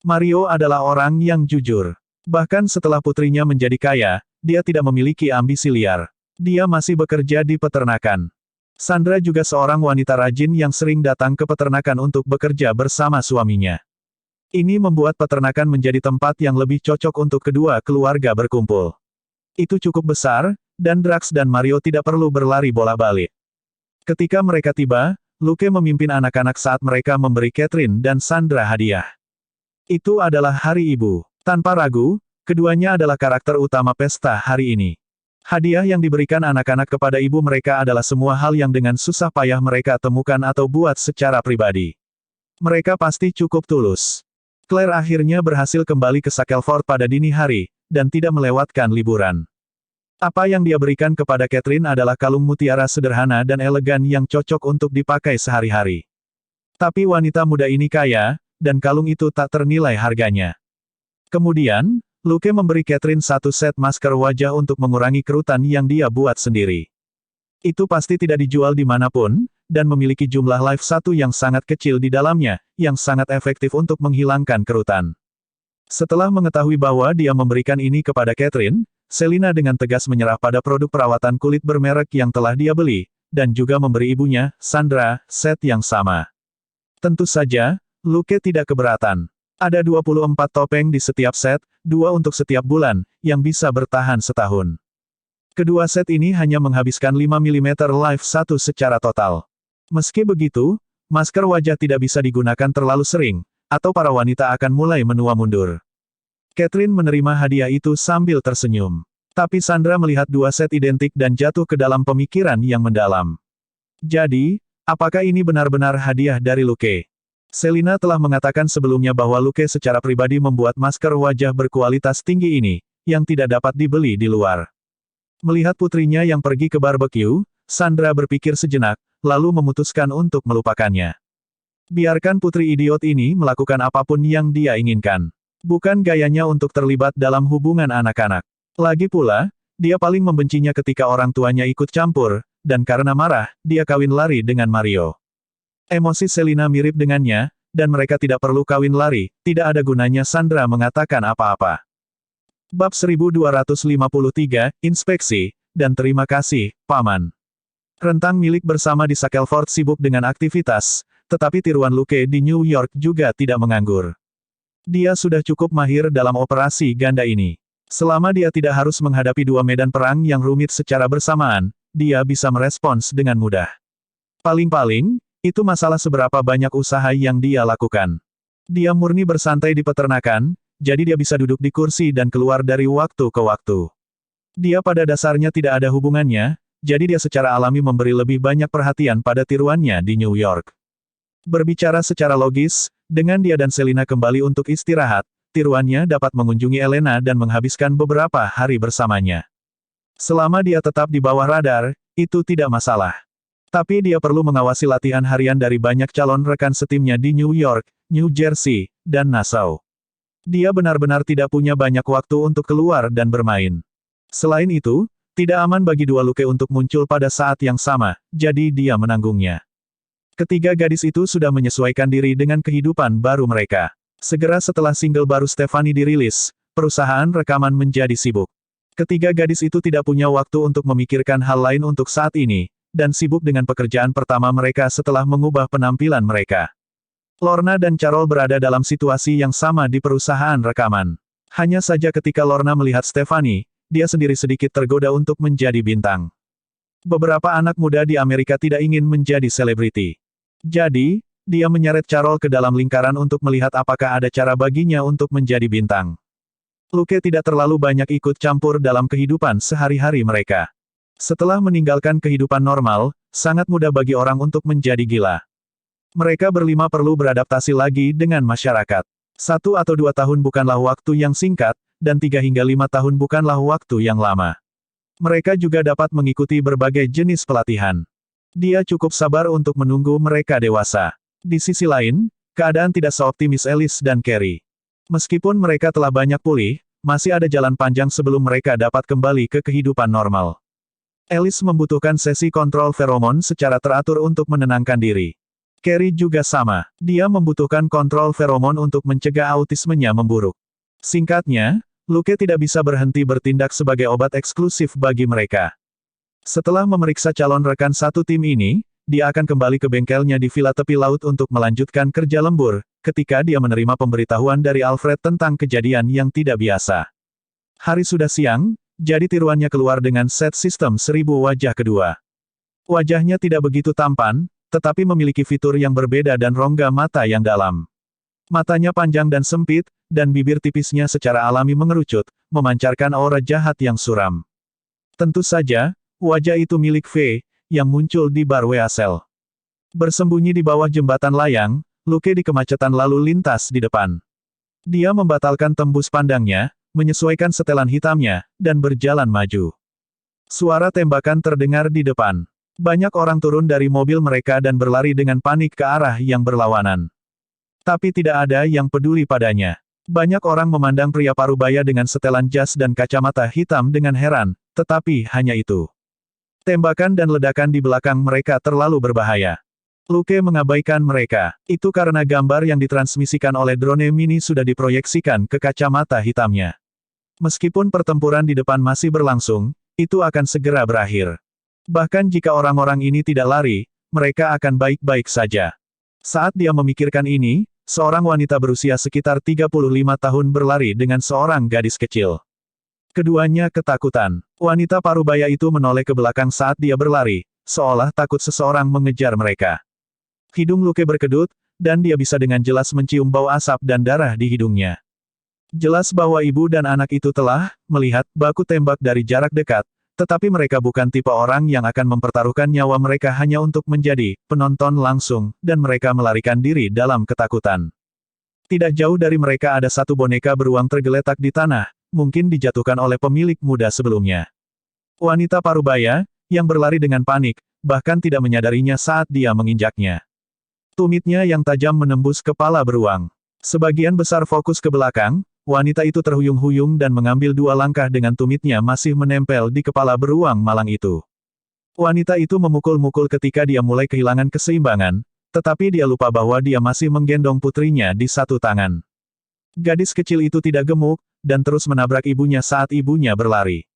Mario adalah orang yang jujur. Bahkan setelah putrinya menjadi kaya, dia tidak memiliki ambisi liar. Dia masih bekerja di peternakan. Sandra juga seorang wanita rajin yang sering datang ke peternakan untuk bekerja bersama suaminya. Ini membuat peternakan menjadi tempat yang lebih cocok untuk kedua keluarga berkumpul. Itu cukup besar, dan Drax dan Mario tidak perlu berlari bolak-balik. Ketika mereka tiba, Luke memimpin anak-anak saat mereka memberi Catherine dan Sandra hadiah. Itu adalah hari ibu. Tanpa ragu, keduanya adalah karakter utama pesta hari ini. Hadiah yang diberikan anak-anak kepada ibu mereka adalah semua hal yang dengan susah payah mereka temukan atau buat secara pribadi. Mereka pasti cukup tulus. Claire akhirnya berhasil kembali ke Shackleford pada dini hari, dan tidak melewatkan liburan. Apa yang dia berikan kepada Catherine adalah kalung mutiara sederhana dan elegan yang cocok untuk dipakai sehari-hari. Tapi wanita muda ini kaya, dan kalung itu tak ternilai harganya. Kemudian, Luke memberi Catherine satu set masker wajah untuk mengurangi kerutan yang dia buat sendiri. Itu pasti tidak dijual dimanapun, dan memiliki jumlah live 1 yang sangat kecil di dalamnya, yang sangat efektif untuk menghilangkan kerutan. Setelah mengetahui bahwa dia memberikan ini kepada Catherine, Selina dengan tegas menyerah pada produk perawatan kulit bermerek yang telah dia beli, dan juga memberi ibunya, Sandra, set yang sama. Tentu saja, Luke tidak keberatan. Ada 24 topeng di setiap set, 2 untuk setiap bulan, yang bisa bertahan setahun. Kedua set ini hanya menghabiskan 5 mm live 1 secara total. Meski begitu, masker wajah tidak bisa digunakan terlalu sering, atau para wanita akan mulai menua mundur. Catherine menerima hadiah itu sambil tersenyum. Tapi Sandra melihat 2 set identik dan jatuh ke dalam pemikiran yang mendalam. Jadi, apakah ini benar-benar hadiah dari Luke? Selina telah mengatakan sebelumnya bahwa Luke secara pribadi membuat masker wajah berkualitas tinggi ini, yang tidak dapat dibeli di luar. Melihat putrinya yang pergi ke barbecue, Sandra berpikir sejenak, lalu memutuskan untuk melupakannya. Biarkan putri idiot ini melakukan apapun yang dia inginkan. Bukan gayanya untuk terlibat dalam hubungan anak-anak. Lagi pula, dia paling membencinya ketika orang tuanya ikut campur, dan karena marah, dia kawin lari dengan Mario. Emosi Selina mirip dengannya, dan mereka tidak perlu kawin lari, tidak ada gunanya Sandra mengatakan apa-apa. Bab 1253, Inspeksi, dan terima kasih, Paman. Rentang milik bersama di Shackleford sibuk dengan aktivitas, tetapi tiruan Luke di New York juga tidak menganggur. Dia sudah cukup mahir dalam operasi ganda ini. Selama dia tidak harus menghadapi 2 medan perang yang rumit secara bersamaan, dia bisa merespons dengan mudah. Paling-paling, itu masalah seberapa banyak usaha yang dia lakukan. Dia murni bersantai di peternakan, jadi dia bisa duduk di kursi dan keluar dari waktu ke waktu. Dia pada dasarnya tidak ada hubungannya, jadi dia secara alami memberi lebih banyak perhatian pada tiruannya di New York. Berbicara secara logis, dengan dia dan Selina kembali untuk istirahat, tiruannya dapat mengunjungi Elena dan menghabiskan beberapa hari bersamanya. Selama dia tetap di bawah radar, itu tidak masalah. Tapi dia perlu mengawasi latihan harian dari banyak calon rekan setimnya di New York, New Jersey, dan Nassau. Dia benar-benar tidak punya banyak waktu untuk keluar dan bermain. Selain itu, tidak aman bagi dua Luke untuk muncul pada saat yang sama, jadi dia menanggungnya. Ketiga gadis itu sudah menyesuaikan diri dengan kehidupan baru mereka. Segera setelah single baru Stephanie dirilis, perusahaan rekaman menjadi sibuk. Ketiga gadis itu tidak punya waktu untuk memikirkan hal lain untuk saat ini, dan sibuk dengan pekerjaan pertama mereka setelah mengubah penampilan mereka. Lorna dan Carol berada dalam situasi yang sama di perusahaan rekaman. Hanya saja ketika Lorna melihat Stephanie, dia sendiri sedikit tergoda untuk menjadi bintang. Beberapa anak muda di Amerika tidak ingin menjadi selebriti. Jadi, dia menyeret Carol ke dalam lingkaran untuk melihat apakah ada cara baginya untuk menjadi bintang. Luke tidak terlalu banyak ikut campur dalam kehidupan sehari-hari mereka. Setelah meninggalkan kehidupan normal, sangat mudah bagi orang untuk menjadi gila. Mereka berlima perlu beradaptasi lagi dengan masyarakat. 1 atau 2 tahun bukanlah waktu yang singkat, dan 3 hingga 5 tahun bukanlah waktu yang lama. Mereka juga dapat mengikuti berbagai jenis pelatihan. Dia cukup sabar untuk menunggu mereka dewasa. Di sisi lain, keadaan tidak seoptimis Alice dan Carrie. Meskipun mereka telah banyak pulih, masih ada jalan panjang sebelum mereka dapat kembali ke kehidupan normal. Alice membutuhkan sesi kontrol feromon secara teratur untuk menenangkan diri. Carrie juga sama. Dia membutuhkan kontrol feromon untuk mencegah autismenya memburuk. Singkatnya, Luke tidak bisa berhenti bertindak sebagai obat eksklusif bagi mereka. Setelah memeriksa calon rekan satu tim ini, dia akan kembali ke bengkelnya di villa tepi laut untuk melanjutkan kerja lembur, ketika dia menerima pemberitahuan dari Alfred tentang kejadian yang tidak biasa. Hari sudah siang, jadi tiruannya keluar dengan set sistem 1000 wajah kedua. Wajahnya tidak begitu tampan, tetapi memiliki fitur yang berbeda dan rongga mata yang dalam. Matanya panjang dan sempit, dan bibir tipisnya secara alami mengerucut, memancarkan aura jahat yang suram. Tentu saja, wajah itu milik Fei, yang muncul di bar Weasel. Bersembunyi di bawah jembatan layang, Luke di kemacetan lalu lintas di depan. Dia membatalkan tembus pandangnya, menyesuaikan setelan hitamnya, dan berjalan maju. Suara tembakan terdengar di depan. Banyak orang turun dari mobil mereka dan berlari dengan panik ke arah yang berlawanan. Tapi tidak ada yang peduli padanya. Banyak orang memandang pria parubaya dengan setelan jas dan kacamata hitam dengan heran, tetapi hanya itu. Tembakan dan ledakan di belakang mereka terlalu berbahaya. Luke mengabaikan mereka. Itu karena gambar yang ditransmisikan oleh drone mini sudah diproyeksikan ke kacamata hitamnya. Meskipun pertempuran di depan masih berlangsung, itu akan segera berakhir. Bahkan jika orang-orang ini tidak lari, mereka akan baik-baik saja. Saat dia memikirkan ini, seorang wanita berusia sekitar 35 tahun berlari dengan seorang gadis kecil. Keduanya ketakutan. Wanita parubaya itu menoleh ke belakang saat dia berlari, seolah takut seseorang mengejar mereka. Hidung Luke berkedut, dan dia bisa dengan jelas mencium bau asap dan darah di hidungnya. Jelas bahwa ibu dan anak itu telah melihat baku tembak dari jarak dekat, tetapi mereka bukan tipe orang yang akan mempertaruhkan nyawa mereka hanya untuk menjadi penonton langsung, dan mereka melarikan diri dalam ketakutan. Tidak jauh dari mereka ada satu boneka beruang tergeletak di tanah, mungkin dijatuhkan oleh pemilik muda sebelumnya. Wanita parubaya, yang berlari dengan panik, bahkan tidak menyadarinya saat dia menginjaknya. Tumitnya yang tajam menembus kepala beruang. Sebagian besar fokus ke belakang, wanita itu terhuyung-huyung dan mengambil 2 langkah dengan tumitnya masih menempel di kepala beruang malang itu. Wanita itu memukul-mukul ketika dia mulai kehilangan keseimbangan, tetapi dia lupa bahwa dia masih menggendong putrinya di satu tangan. Gadis kecil itu tidak gemuk, dan terus menabrak ibunya saat ibunya berlari.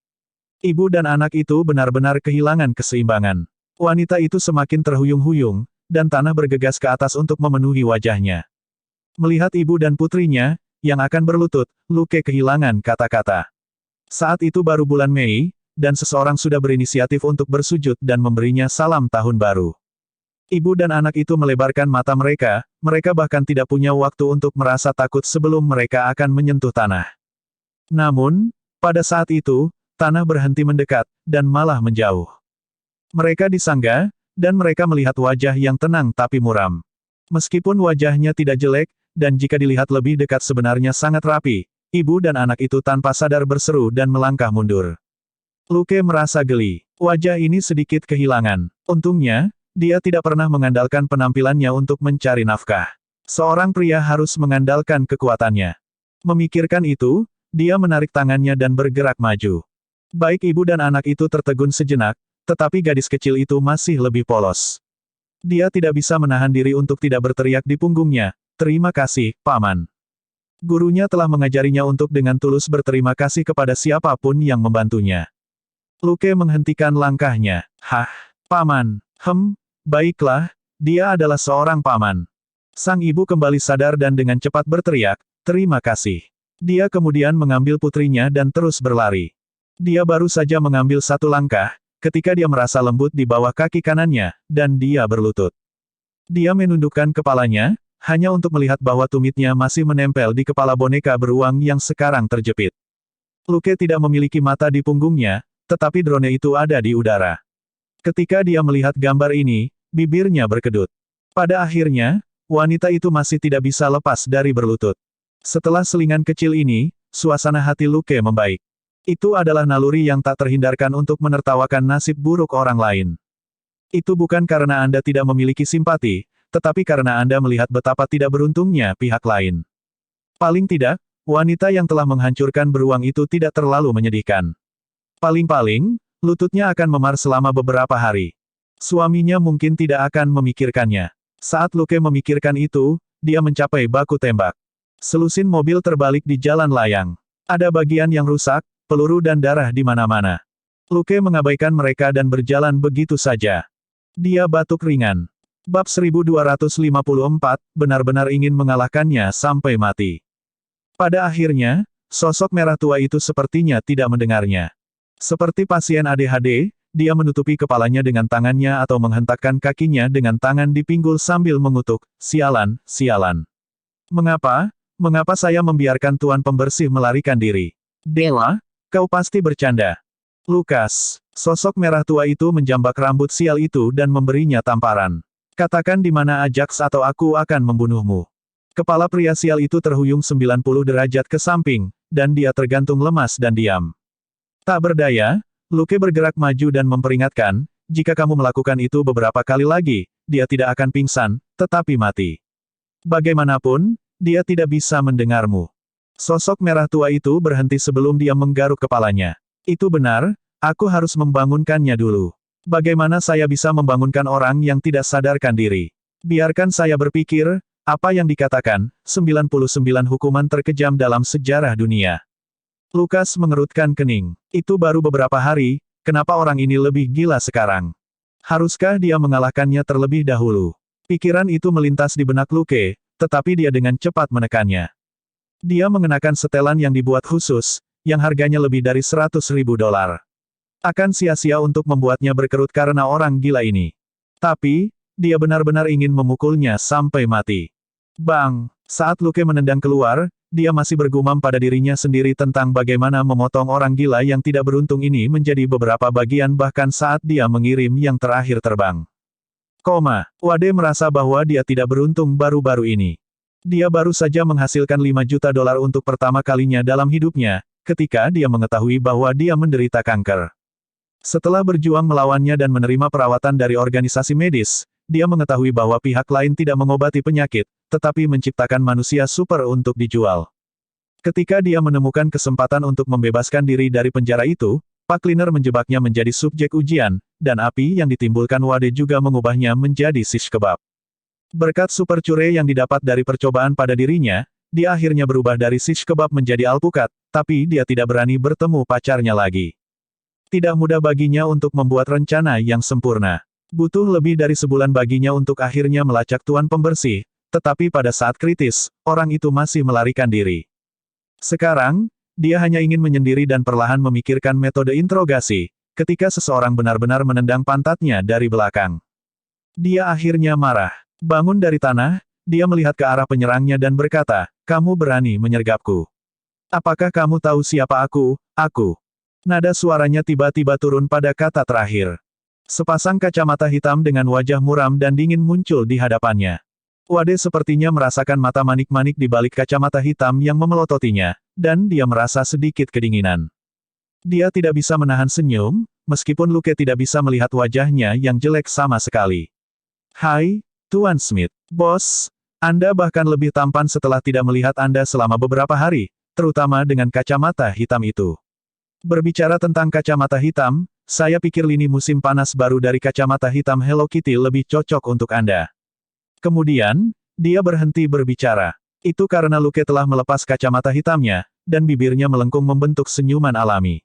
Ibu dan anak itu benar-benar kehilangan keseimbangan. Wanita itu semakin terhuyung-huyung, dan tanah bergegas ke atas untuk memenuhi wajahnya. Melihat ibu dan putrinya, yang akan berlutut, Luke kehilangan kata-kata. Saat itu baru bulan Mei, dan seseorang sudah berinisiatif untuk bersujud dan memberinya salam tahun baru. Ibu dan anak itu melebarkan mata mereka bahkan tidak punya waktu untuk merasa takut sebelum mereka akan menyentuh tanah. Namun, pada saat itu, tanah berhenti mendekat, dan malah menjauh. Mereka disangga, dan mereka melihat wajah yang tenang tapi muram. Meskipun wajahnya tidak jelek, dan jika dilihat lebih dekat sebenarnya sangat rapi, ibu dan anak itu tanpa sadar berseru dan melangkah mundur. Luke merasa geli. Wajah ini sedikit kehilangan. Untungnya, dia tidak pernah mengandalkan penampilannya untuk mencari nafkah. Seorang pria harus mengandalkan kekuatannya. Memikirkan itu, dia menarik tangannya dan bergerak maju. Baik ibu dan anak itu tertegun sejenak, tetapi gadis kecil itu masih lebih polos. Dia tidak bisa menahan diri untuk tidak berteriak di punggungnya, "Terima kasih, Paman." Gurunya telah mengajarinya untuk dengan tulus berterima kasih kepada siapapun yang membantunya. Luke menghentikan langkahnya. "Hah, Paman? Baiklah, dia adalah seorang paman." Sang ibu kembali sadar dan dengan cepat berteriak, "Terima kasih." Dia kemudian mengambil putrinya dan terus berlari. Dia baru saja mengambil satu langkah, ketika dia merasa lembut di bawah kaki kanannya, dan dia berlutut. Dia menundukkan kepalanya, hanya untuk melihat bahwa tumitnya masih menempel di kepala boneka beruang yang sekarang terjepit. Luke tidak memiliki mata di punggungnya, tetapi drone itu ada di udara. Ketika dia melihat gambar ini, bibirnya berkedut. Pada akhirnya, wanita itu masih tidak bisa lepas dari berlutut. Setelah selingan kecil ini, suasana hati Luke membaik. Itu adalah naluri yang tak terhindarkan untuk menertawakan nasib buruk orang lain. Itu bukan karena Anda tidak memiliki simpati, tetapi karena Anda melihat betapa tidak beruntungnya pihak lain. Paling tidak, wanita yang telah menghancurkan beruang itu tidak terlalu menyedihkan. Paling-paling, lututnya akan memar selama beberapa hari. Suaminya mungkin tidak akan memikirkannya. Saat Luke memikirkan itu, dia mencapai baku tembak. Selusin mobil terbalik di jalan layang. Ada bagian yang rusak, peluru dan darah di mana-mana. Luke mengabaikan mereka dan berjalan begitu saja. Dia batuk ringan. Bab 1254, benar-benar ingin mengalahkannya sampai mati. Pada akhirnya, sosok merah tua itu sepertinya tidak mendengarnya. Seperti pasien ADHD, dia menutupi kepalanya dengan tangannya atau menghentakkan kakinya dengan tangan di pinggul sambil mengutuk, "Sialan, sialan. Mengapa? Mengapa saya membiarkan Tuan Pembersih melarikan diri? Dewa, kau pasti bercanda." Lukas, sosok merah tua itu menjambak rambut sial itu dan memberinya tamparan. "Katakan di mana Ajax atau aku akan membunuhmu." Kepala pria sial itu terhuyung 90 derajat ke samping, dan dia tergantung lemas dan diam. Tak berdaya, Luke bergerak maju dan memperingatkan, "Jika kamu melakukan itu beberapa kali lagi, dia tidak akan pingsan, tetapi mati. Bagaimanapun, dia tidak bisa mendengarmu." Sosok merah tua itu berhenti sebelum dia menggaruk kepalanya. "Itu benar, aku harus membangunkannya dulu. Bagaimana saya bisa membangunkan orang yang tidak sadarkan diri? Biarkan saya berpikir, apa yang dikatakan, 99 hukuman terkejam dalam sejarah dunia." Lukas mengerutkan kening. Itu baru beberapa hari, kenapa orang ini lebih gila sekarang? Haruskah dia mengalahkannya terlebih dahulu? Pikiran itu melintas di benak Luke, tetapi dia dengan cepat menekannya. Dia mengenakan setelan yang dibuat khusus, yang harganya lebih dari $100.000. Akan sia-sia untuk membuatnya berkerut karena orang gila ini. Tapi, dia benar-benar ingin memukulnya sampai mati. Bang! Saat Luke menendang keluar, dia masih bergumam pada dirinya sendiri tentang bagaimana memotong orang gila yang tidak beruntung ini menjadi beberapa bagian bahkan saat dia mengirim yang terakhir terbang. Wade merasa bahwa dia tidak beruntung baru-baru ini. Dia baru saja menghasilkan $5 juta untuk pertama kalinya dalam hidupnya, ketika dia mengetahui bahwa dia menderita kanker. Setelah berjuang melawannya dan menerima perawatan dari organisasi medis, dia mengetahui bahwa pihak lain tidak mengobati penyakit, tetapi menciptakan manusia super untuk dijual. Ketika dia menemukan kesempatan untuk membebaskan diri dari penjara itu, Pak Cleaner menjebaknya menjadi subjek ujian, dan api yang ditimbulkan Wade juga mengubahnya menjadi shish kebab. Berkat super cure yang didapat dari percobaan pada dirinya, dia akhirnya berubah dari shish kebab menjadi alpukat, tapi dia tidak berani bertemu pacarnya lagi. Tidak mudah baginya untuk membuat rencana yang sempurna. Butuh lebih dari sebulan baginya untuk akhirnya melacak Tuan Pembersih, tetapi pada saat kritis, orang itu masih melarikan diri. Sekarang, dia hanya ingin menyendiri dan perlahan memikirkan metode interogasi, ketika seseorang benar-benar menendang pantatnya dari belakang. Dia akhirnya marah. Bangun dari tanah, dia melihat ke arah penyerangnya dan berkata, "Kamu berani menyergapku. Apakah kamu tahu siapa aku, aku?" Nada suaranya tiba-tiba turun pada kata terakhir. Sepasang kacamata hitam dengan wajah muram dan dingin muncul di hadapannya. Wade sepertinya merasakan mata manik-manik di balik kacamata hitam yang memelototinya, dan dia merasa sedikit kedinginan. Dia tidak bisa menahan senyum, meskipun Luke tidak bisa melihat wajahnya yang jelek sama sekali. "Hai, Tuan Smith. Bos, Anda bahkan lebih tampan setelah tidak melihat Anda selama beberapa hari, terutama dengan kacamata hitam itu." Berbicara tentang kacamata hitam, saya pikir lini musim panas baru dari kacamata hitam Hello Kitty lebih cocok untuk Anda. Kemudian, dia berhenti berbicara. Itu karena Luke telah melepas kacamata hitamnya, dan bibirnya melengkung membentuk senyuman alami.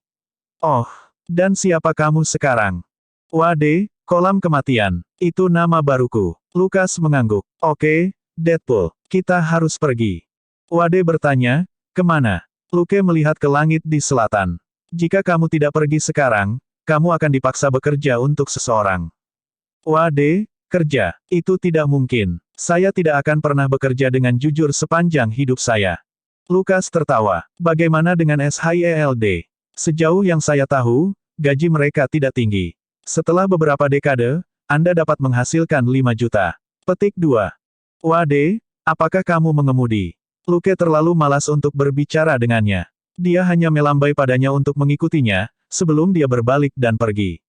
"Oh, dan siapa kamu sekarang?" "Wade, kolam kematian. Itu nama baruku." Lukas mengangguk. "Oke, Deadpool, kita harus pergi." Wade bertanya, "Kemana?" Luke melihat ke langit di selatan. "Jika kamu tidak pergi sekarang, kamu akan dipaksa bekerja untuk seseorang." "Wade, kerja? Itu tidak mungkin. Saya tidak akan pernah bekerja dengan jujur sepanjang hidup saya." Lukas tertawa. "Bagaimana dengan SHIELD? Sejauh yang saya tahu, gaji mereka tidak tinggi. Setelah beberapa dekade, Anda dapat menghasilkan 5 juta. Petik 2. "Wade, apakah kamu mengemudi?" Luke terlalu malas untuk berbicara dengannya. Dia hanya melambai padanya untuk mengikutinya, sebelum dia berbalik dan pergi.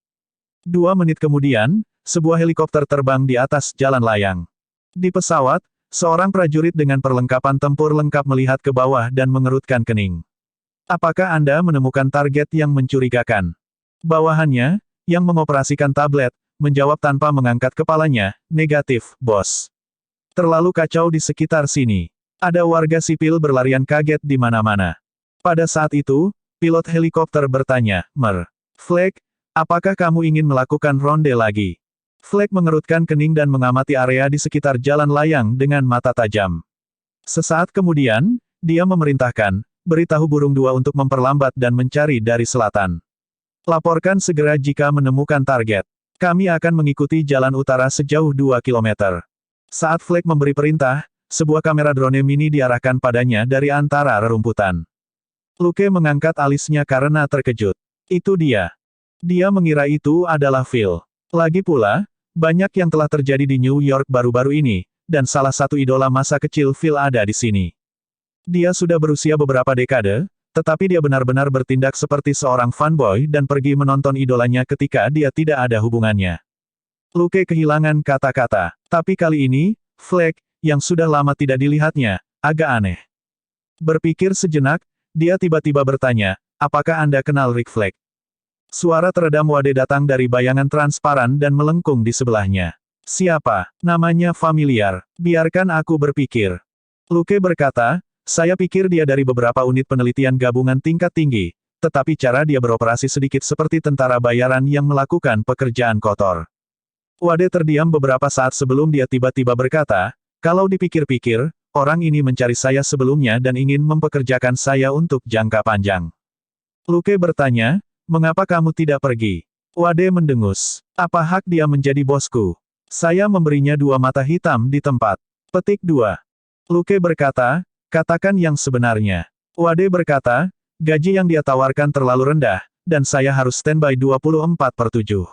2 menit kemudian, sebuah helikopter terbang di atas jalan layang. Di pesawat, seorang prajurit dengan perlengkapan tempur lengkap melihat ke bawah dan mengerutkan kening. "Apakah Anda menemukan target yang mencurigakan?" Bawahannya, yang mengoperasikan tablet, menjawab tanpa mengangkat kepalanya, "Negatif, bos. Terlalu kacau di sekitar sini. Ada warga sipil berlarian kaget di mana-mana." Pada saat itu, pilot helikopter bertanya, "Mer. Fleck, Apakah kamu ingin melakukan ronde lagi? Fleck mengerutkan kening dan mengamati area di sekitar jalan layang dengan mata tajam. Sesaat kemudian, dia memerintahkan, beritahu burung dua untuk memperlambat dan mencari dari selatan. Laporkan segera jika menemukan target. Kami akan mengikuti jalan utara sejauh 2 kilometer. Saat Fleck memberi perintah, sebuah kamera drone mini diarahkan padanya dari antara rerumputan. Luke mengangkat alisnya karena terkejut. Itu dia. Dia mengira itu adalah Phil. Lagi pula, banyak yang telah terjadi di New York baru-baru ini, dan salah satu idola masa kecil Phil ada di sini. Dia sudah berusia beberapa dekade, tetapi dia benar-benar bertindak seperti seorang fanboy dan pergi menonton idolanya ketika dia tidak ada hubungannya. Luke kehilangan kata-kata, tapi kali ini, Fleck, yang sudah lama tidak dilihatnya, agak aneh. Berpikir sejenak, dia tiba-tiba bertanya, apakah Anda kenal Rick Fleck? Suara teredam Wade datang dari bayangan transparan dan melengkung di sebelahnya. Siapa? Namanya familiar. Biarkan aku berpikir. Luke berkata, saya pikir dia dari beberapa unit penelitian gabungan tingkat tinggi, tetapi cara dia beroperasi sedikit seperti tentara bayaran yang melakukan pekerjaan kotor. Wade terdiam beberapa saat sebelum dia tiba-tiba berkata, kalau dipikir-pikir, orang ini mencari saya sebelumnya dan ingin mempekerjakan saya untuk jangka panjang. Luke bertanya, mengapa kamu tidak pergi? Wade mendengus. Apa hak dia menjadi bosku? Saya memberinya 2 mata hitam di tempat. Petik 2. Luke berkata, katakan yang sebenarnya. Wade berkata, gaji yang dia tawarkan terlalu rendah, dan saya harus standby 24/7.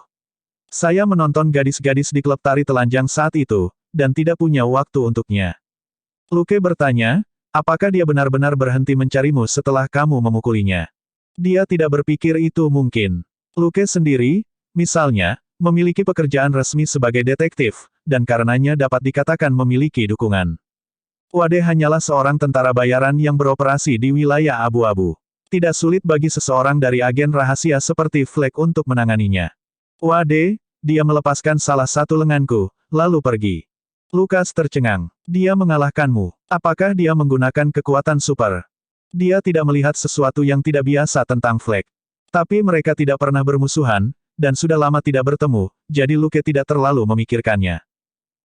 Saya menonton gadis-gadis di klub tari telanjang saat itu, dan tidak punya waktu untuknya. Luke bertanya, apakah dia benar-benar berhenti mencarimu setelah kamu memukulinya? Dia tidak berpikir itu mungkin. Luke sendiri, misalnya, memiliki pekerjaan resmi sebagai detektif, dan karenanya dapat dikatakan memiliki dukungan. Wade hanyalah seorang tentara bayaran yang beroperasi di wilayah abu-abu. Tidak sulit bagi seseorang dari agen rahasia seperti Fleck untuk menanganinya. Wade, dia melepaskan salah satu lenganku, lalu pergi. Lukas tercengang. Dia mengalahkanmu. Apakah dia menggunakan kekuatan super? Dia tidak melihat sesuatu yang tidak biasa tentang Fleck. Tapi mereka tidak pernah bermusuhan, dan sudah lama tidak bertemu, jadi Luke tidak terlalu memikirkannya.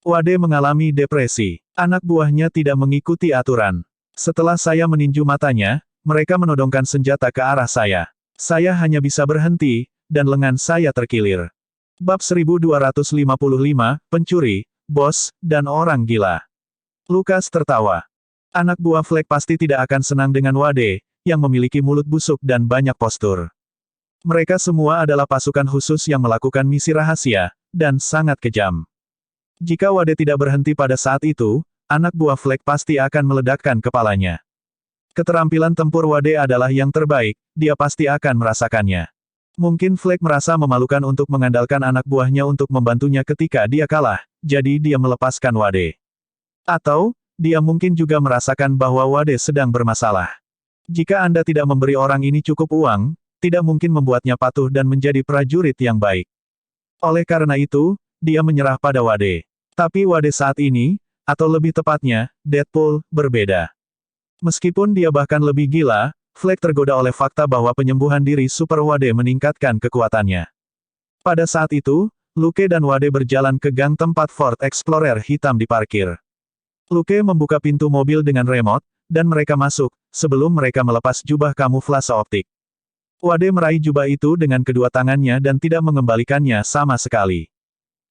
Wade mengalami depresi. Anak buahnya tidak mengikuti aturan. Setelah saya meninju matanya, mereka menodongkan senjata ke arah saya. Saya hanya bisa berhenti, dan lengan saya terkilir. Bab 1255, Pencuri, Bos, dan Orang Gila. Lukas tertawa. Anak buah Fleck pasti tidak akan senang dengan Wade, yang memiliki mulut busuk dan banyak postur. Mereka semua adalah pasukan khusus yang melakukan misi rahasia, dan sangat kejam. Jika Wade tidak berhenti pada saat itu, anak buah Fleck pasti akan meledakkan kepalanya. Keterampilan tempur Wade adalah yang terbaik, dia pasti akan merasakannya. Mungkin Fleck merasa memalukan untuk mengandalkan anak buahnya untuk membantunya ketika dia kalah, jadi dia melepaskan Wade. Atau, dia mungkin juga merasakan bahwa Wade sedang bermasalah. Jika Anda tidak memberi orang ini cukup uang, tidak mungkin membuatnya patuh dan menjadi prajurit yang baik. Oleh karena itu, dia menyerah pada Wade. Tapi Wade saat ini, atau lebih tepatnya, Deadpool, berbeda. Meskipun dia bahkan lebih gila, Fleck tergoda oleh fakta bahwa penyembuhan diri Super Wade meningkatkan kekuatannya. Pada saat itu, Luke dan Wade berjalan ke gang tempat Ford Explorer hitam diparkir. Luke membuka pintu mobil dengan remote, dan mereka masuk, sebelum mereka melepas jubah kamuflase optik. Wade meraih jubah itu dengan kedua tangannya dan tidak mengembalikannya sama sekali.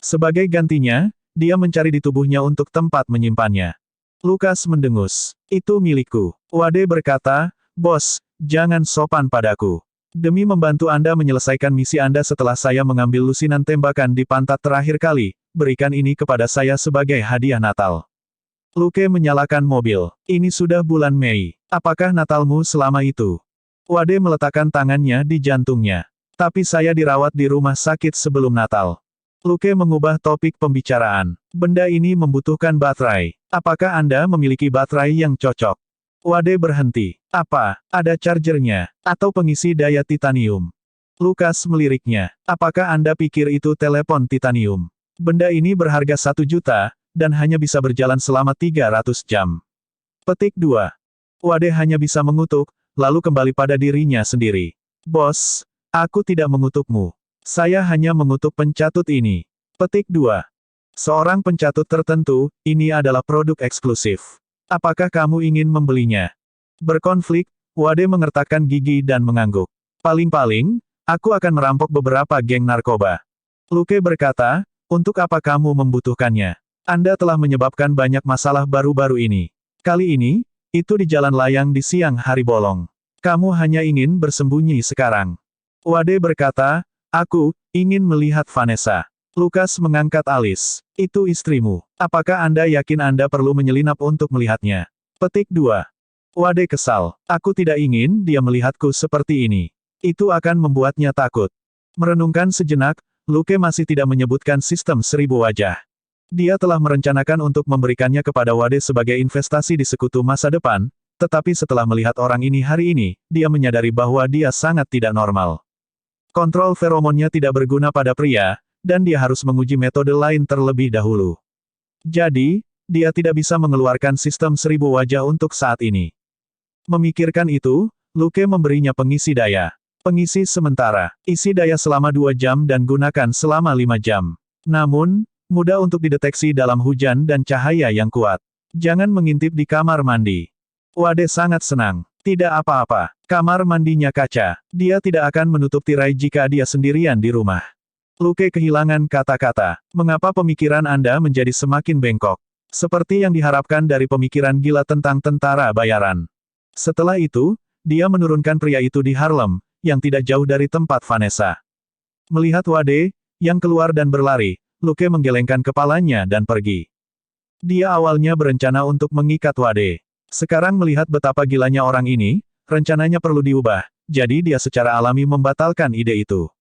Sebagai gantinya, dia mencari di tubuhnya untuk tempat menyimpannya. Lukas mendengus. Itu milikku. Wade berkata, Bos, jangan sopan padaku. Demi membantu Anda menyelesaikan misi Anda setelah saya mengambil lusinan tembakan di pantat terakhir kali, berikan ini kepada saya sebagai hadiah Natal. Luke menyalakan mobil. Ini sudah bulan Mei. Apakah Natalmu selama itu? Wade meletakkan tangannya di jantungnya. Tapi saya dirawat di rumah sakit sebelum Natal. Luke mengubah topik pembicaraan. Benda ini membutuhkan baterai. Apakah Anda memiliki baterai yang cocok? Wade berhenti. Apa? Ada chargernya? Atau pengisi daya titanium? Lukas meliriknya. Apakah Anda pikir itu telepon titanium? Benda ini berharga 1 juta, dan hanya bisa berjalan selama 300 jam. Petik 2. Wade hanya bisa mengutuk, lalu kembali pada dirinya sendiri. Bos, aku tidak mengutukmu. Saya hanya mengutuk pencatut ini. Petik 2. Seorang pencatut tertentu, ini adalah produk eksklusif. Apakah kamu ingin membelinya? Berkonflik, Wade mengertakkan gigi dan mengangguk. Paling-paling, aku akan merampok beberapa geng narkoba. Luke berkata, untuk apa kamu membutuhkannya? Anda telah menyebabkan banyak masalah baru-baru ini. Kali ini, itu di jalan layang di siang hari bolong. Kamu hanya ingin bersembunyi sekarang. Wade berkata, aku ingin melihat Vanessa. Lukas mengangkat alis. Itu istrimu. Apakah Anda yakin Anda perlu menyelinap untuk melihatnya? Petik 2. Wade kesal. Aku tidak ingin dia melihatku seperti ini. Itu akan membuatnya takut. Merenungkan sejenak, Luke masih tidak menyebutkan sistem 1000 wajah. Dia telah merencanakan untuk memberikannya kepada Wade sebagai investasi di sekutu masa depan, tetapi setelah melihat orang ini hari ini, dia menyadari bahwa dia sangat tidak normal. Kontrol feromonnya tidak berguna pada pria, dan dia harus menguji metode lain terlebih dahulu. Jadi, dia tidak bisa mengeluarkan sistem 1000 wajah untuk saat ini. Memikirkan itu, Luke memberinya pengisi daya. Pengisi sementara. Isi daya selama 2 jam dan gunakan selama 5 jam. Namun, mudah untuk dideteksi dalam hujan dan cahaya yang kuat. Jangan mengintip di kamar mandi. Wade sangat senang. Tidak apa-apa. Kamar mandinya kaca. Dia tidak akan menutup tirai jika dia sendirian di rumah. Luke kehilangan kata-kata. Mengapa pemikiran Anda menjadi semakin bengkok? Seperti yang diharapkan dari pemikiran gila tentang tentara bayaran. Setelah itu, dia menurunkan pria itu di Harlem, yang tidak jauh dari tempat Vanessa. Melihat Wade, yang keluar dan berlari, Luke menggelengkan kepalanya dan pergi. Dia awalnya berencana untuk mengikat Wade. Sekarang melihat betapa gilanya orang ini, rencananya perlu diubah, jadi dia secara alami membatalkan ide itu.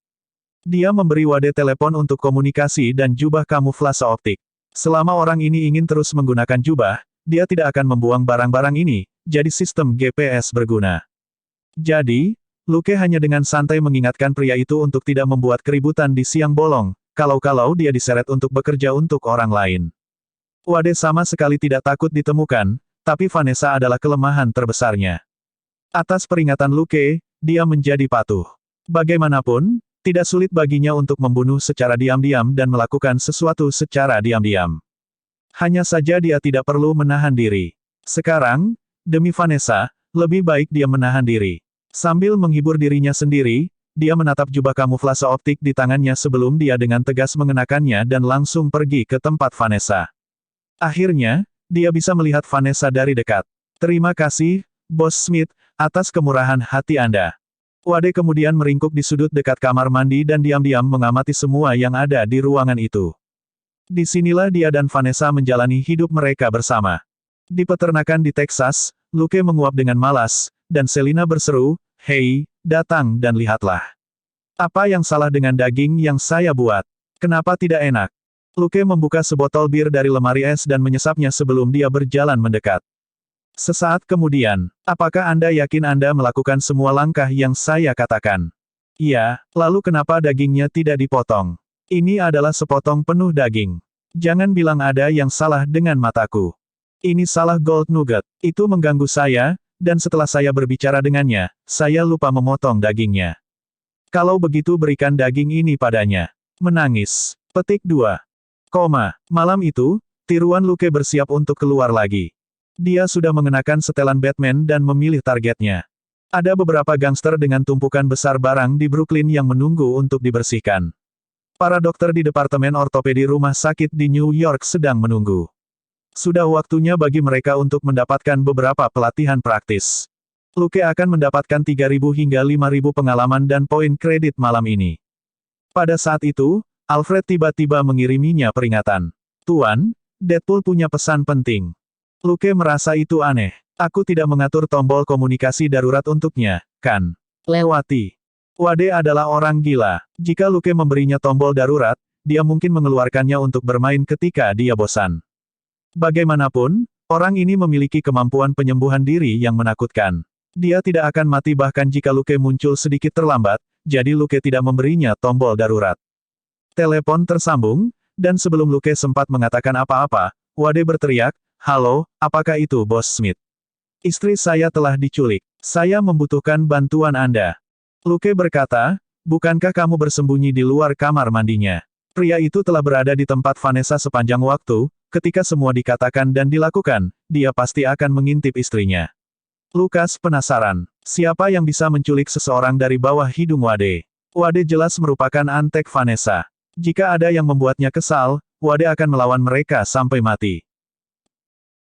Dia memberi Wade telepon untuk komunikasi dan jubah kamuflase optik. Selama orang ini ingin terus menggunakan jubah, dia tidak akan membuang barang-barang ini, jadi sistem GPS berguna. Jadi, Luke hanya dengan santai mengingatkan pria itu untuk tidak membuat keributan di siang bolong, kalau-kalau dia diseret untuk bekerja untuk orang lain. Wade sama sekali tidak takut ditemukan, tapi Vanessa adalah kelemahan terbesarnya. Atas peringatan Luke, dia menjadi patuh. Bagaimanapun, tidak sulit baginya untuk membunuh secara diam-diam dan melakukan sesuatu secara diam-diam. Hanya saja dia tidak perlu menahan diri. Sekarang, demi Vanessa, lebih baik dia menahan diri. Sambil menghibur dirinya sendiri, dia menatap jubah kamuflase optik di tangannya sebelum dia dengan tegas mengenakannya dan langsung pergi ke tempat Vanessa. Akhirnya, dia bisa melihat Vanessa dari dekat. Terima kasih, Bos Smith, atas kemurahan hati Anda. Wade kemudian meringkuk di sudut dekat kamar mandi dan diam-diam mengamati semua yang ada di ruangan itu. Disinilah dia dan Vanessa menjalani hidup mereka bersama. Di peternakan di Texas, Luke menguap dengan malas, dan Selina berseru, "Hei, datang dan lihatlah. Apa yang salah dengan daging yang saya buat? Kenapa tidak enak?" Luke membuka sebotol bir dari lemari es dan menyesapnya sebelum dia berjalan mendekat. Sesaat kemudian, apakah Anda yakin Anda melakukan semua langkah yang saya katakan? Iya, lalu kenapa dagingnya tidak dipotong? Ini adalah sepotong penuh daging. Jangan bilang ada yang salah dengan mataku. Ini salah Gold Nugget. Itu mengganggu saya, dan setelah saya berbicara dengannya, saya lupa memotong dagingnya. Kalau begitu berikan daging ini padanya. Menangis. Petik 2. Malam itu, tiruan Luke bersiap untuk keluar lagi. Dia sudah mengenakan setelan Batman dan memilih targetnya. Ada beberapa gangster dengan tumpukan besar barang di Brooklyn yang menunggu untuk dibersihkan. Para dokter di Departemen Ortopedi Rumah Sakit di New York sedang menunggu. Sudah waktunya bagi mereka untuk mendapatkan beberapa pelatihan praktis. Luke akan mendapatkan 3.000 hingga 5.000 pengalaman dan poin kredit malam ini. Pada saat itu, Alfred tiba-tiba mengiriminya peringatan. "Tuan, Deadpool punya pesan penting." Luke merasa itu aneh. Aku tidak mengatur tombol komunikasi darurat untuknya, kan? Lewati. Wade adalah orang gila. Jika Luke memberinya tombol darurat, dia mungkin mengeluarkannya untuk bermain ketika dia bosan. Bagaimanapun, orang ini memiliki kemampuan penyembuhan diri yang menakutkan. Dia tidak akan mati bahkan jika Luke muncul sedikit terlambat, jadi Luke tidak memberinya tombol darurat. Telepon tersambung, dan sebelum Luke sempat mengatakan apa-apa, Wade berteriak, "Halo, apakah itu Bos Smith? Istri saya telah diculik. Saya membutuhkan bantuan Anda." Luke berkata, Bukankah kamu bersembunyi di luar kamar mandinya? Pria itu telah berada di tempat Vanessa sepanjang waktu, ketika semua dikatakan dan dilakukan, dia pasti akan mengintip istrinya. Lukas penasaran, siapa yang bisa menculik seseorang dari bawah hidung Wade? Wade jelas merupakan antek Vanessa. Jika ada yang membuatnya kesal, Wade akan melawan mereka sampai mati.